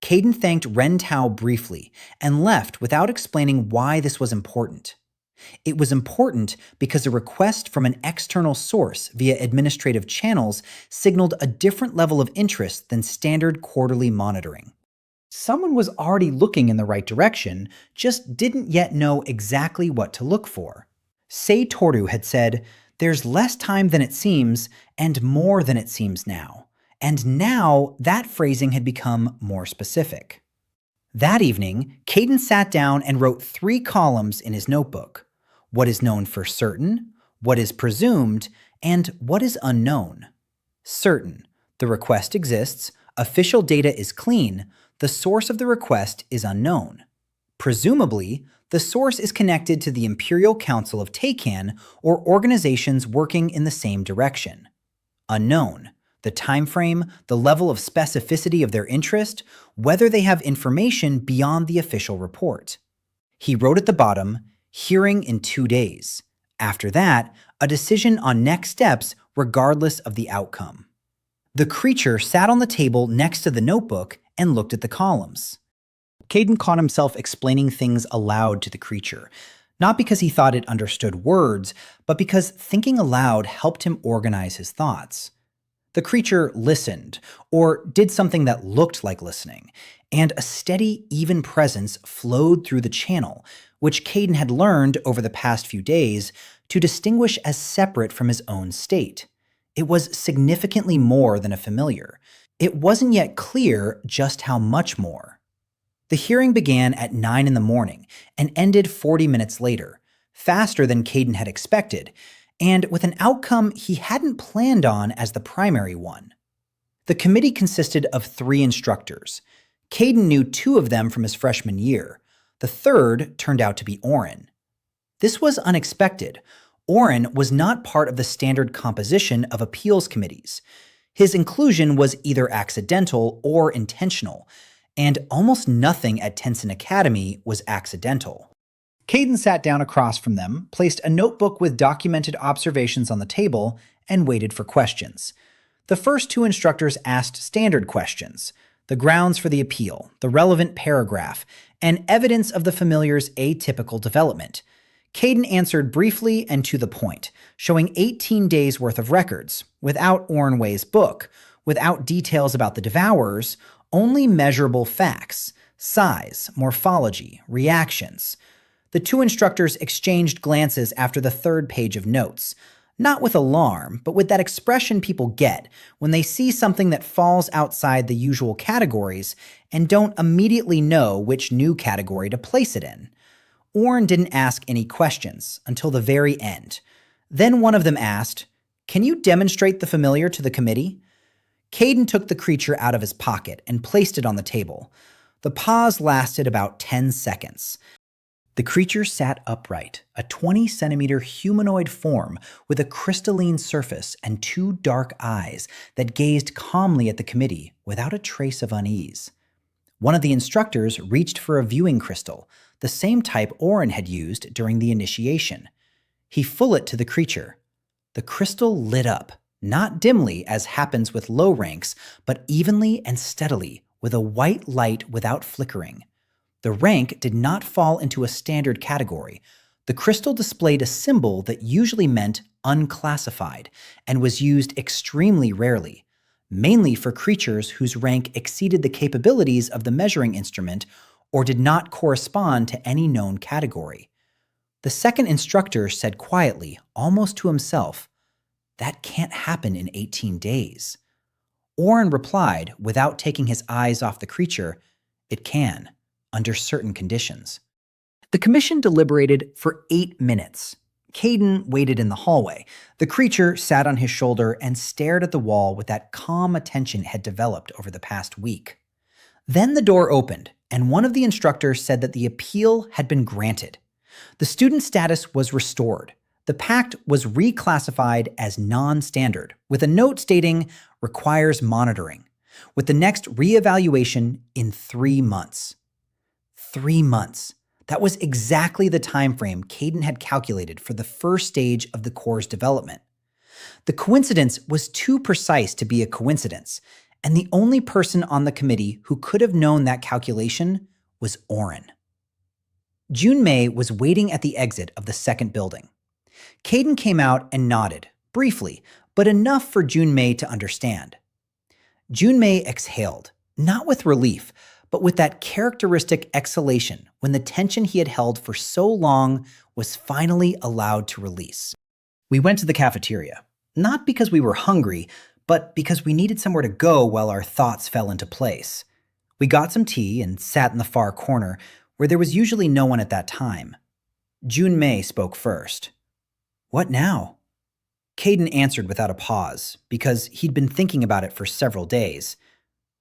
Kaiden thanked Ren Tao briefly and left without explaining why this was important. It was important because a request from an external source via administrative channels signaled a different level of interest than standard quarterly monitoring. Someone was already looking in the right direction, just didn't yet know exactly what to look for. Sei Toru had said, "There's less time than it seems, and more than it seems now." And now that phrasing had become more specific. That evening, Kaiden sat down and wrote 3 columns in his notebook: what is known for certain, what is presumed, and what is unknown. Certain: the request exists, official data is clean, the source of the request is unknown. Presumably, the source is connected to the Imperial Council of Teikan or organizations working in the same direction. Unknown: the time frame, the level of specificity of their interest, whether they have information beyond the official report. He wrote at the bottom, "Hearing in 2 days. After that, a decision on next steps regardless of the outcome." The creature sat on the table next to the notebook and looked at the columns. Kaiden caught himself explaining things aloud to the creature, not because he thought it understood words, but because thinking aloud helped him organize his thoughts. The creature listened, or did something that looked like listening, and a steady, even presence flowed through the channel, which Kaiden had learned over the past few days to distinguish as separate from his own state. It was significantly more than a familiar. It wasn't yet clear just how much more. The hearing began at 9 in the morning and ended 40 minutes later, faster than Kaiden had expected, and with an outcome he hadn't planned on as the primary one. The committee consisted of 3 instructors. Kaiden knew 2 of them from his freshman year. The third turned out to be Oren. This was unexpected. Oren was not part of the standard composition of appeals committees. His inclusion was either accidental or intentional, and almost nothing at Tensing Academy was accidental. Kaiden sat down across from them, placed a notebook with documented observations on the table, and waited for questions. The first 2 instructors asked standard questions: the grounds for the appeal, the relevant paragraph, and evidence of the familiar's atypical development. Kaiden answered briefly and to the point, showing 18 days worth of records, without Ornway's book, without details about the devourers, only measurable facts: size, morphology, reactions. The 2 instructors exchanged glances after the 3rd page of notes, not with alarm, but with that expression people get when they see something that falls outside the usual categories and don't immediately know which new category to place it in. Oren didn't ask any questions until the very end. Then one of them asked, "Can you demonstrate the familiar to the committee?" Kaiden took the creature out of his pocket and placed it on the table. The pause lasted about 10 seconds. The creature sat upright, a 20-centimeter humanoid form with a crystalline surface and 2 dark eyes that gazed calmly at the committee without a trace of unease. One of the instructors reached for a viewing crystal, the same type Oren had used during the initiation. He full it to the creature. The crystal lit up, not dimly as happens with low ranks, but evenly and steadily, with a white light without flickering. The rank did not fall into a standard category. The crystal displayed a symbol that usually meant unclassified and was used extremely rarely, mainly for creatures whose rank exceeded the capabilities of the measuring instrument or did not correspond to any known category. The second instructor said quietly, almost to himself, "That can't happen in 18 days." Oren replied, without taking his eyes off the creature, "It can, under certain conditions." The commission deliberated for 8 minutes. Kaiden waited in the hallway. The creature sat on his shoulder and stared at the wall with that calm attention it had developed over the past week. Then the door opened, and one of the instructors said that the appeal had been granted. The student status was restored. The pact was reclassified as non-standard, with a note stating, "requires monitoring," with the next reevaluation in 3 months. 3 months. That was exactly the time frame Kaiden had calculated for the first stage of the core's development. The coincidence was too precise to be a coincidence, and the only person on the committee who could have known that calculation was Oren. Junmei was waiting at the exit of the second building. Kaiden came out and nodded, briefly, but enough for Junmei to understand. Junmei exhaled, not with relief, but with that characteristic exhalation when the tension he had held for so long was finally allowed to release. We went to the cafeteria, not because we were hungry, but because we needed somewhere to go while our thoughts fell into place. We got some tea and sat in the far corner, where there was usually no one at that time. Junmei spoke first. "What now?" Kaiden answered without a pause, because he'd been thinking about it for several days.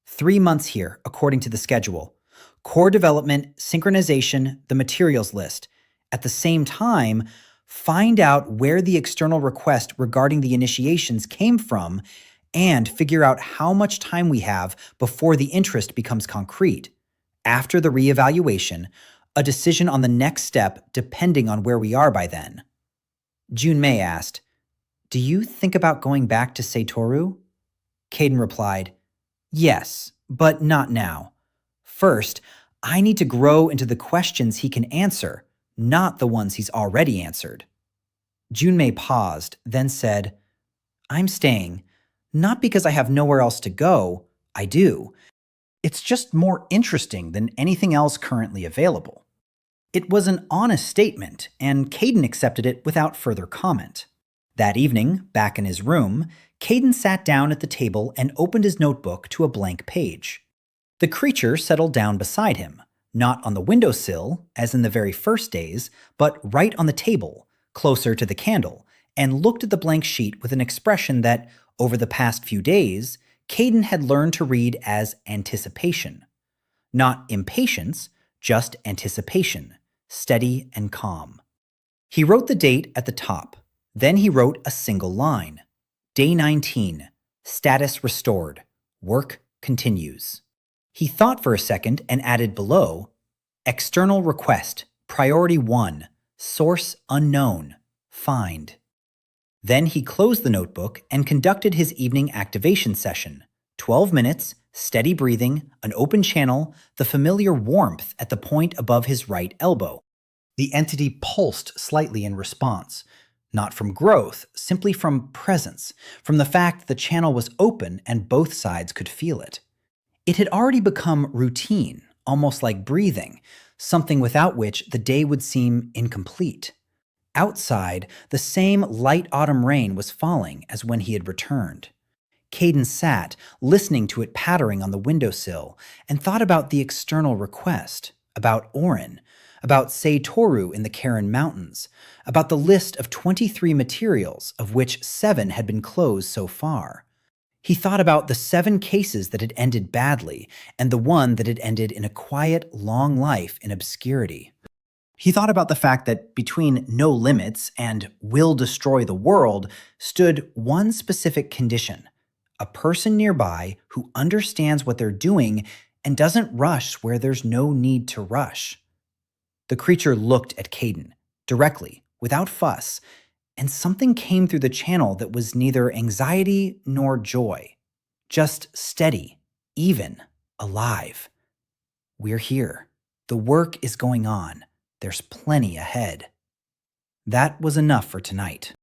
3 months here, according to the schedule. Core development, synchronization, the materials list. At the same time, find out where the external request regarding the initiations came from and figure out how much time we have before the interest becomes concrete. After the reevaluation, a decision on the next step depending on where we are by then. Junmei asked, "Do you think about going back to Seitoru?" Kaiden replied, "Yes, but not now. First, I need to grow into the questions he can answer, not the ones he's already answered." Junmei paused, then said, "I'm staying, not because I have nowhere else to go. I do. It's just more interesting than anything else currently available." It was an honest statement, and Kaiden accepted it without further comment. That evening, back in his room, Kaiden sat down at the table and opened his notebook to a blank page. The creature settled down beside him, not on the windowsill, as in the very first days, but right on the table, closer to the candle, and looked at the blank sheet with an expression that, over the past few days, Kaiden had learned to read as anticipation. Not impatience, just anticipation, steady and calm. He wrote the date at the top. Then he wrote a single line. Day 19. Status restored. Work continues. He thought for a second and added below, external request, priority 1, source unknown, find. Then he closed the notebook and conducted his evening activation session. 12 minutes, steady breathing, an open channel, the familiar warmth at the point above his right elbow. The entity pulsed slightly in response. Not from growth, simply from presence, from the fact the channel was open and both sides could feel it. It had already become routine, almost like breathing, something without which the day would seem incomplete. Outside, the same light autumn rain was falling as when he had returned. Kaiden sat, listening to it pattering on the windowsill, and thought about the external request, about Oren, about Seitoru in the Karen Mountains, about the list of 23 materials, of which 7 had been closed so far. He thought about the 7 cases that had ended badly, and the one that had ended in a quiet, long life in obscurity. He thought about the fact that between no limits and will destroy the world stood one specific condition: a person nearby who understands what they're doing and doesn't rush where there's no need to rush. The creature looked at Kaiden, directly, without fuss, and something came through the channel that was neither anxiety nor joy. Just steady, even, alive. We're here. The work is going on. There's plenty ahead. That was enough for tonight.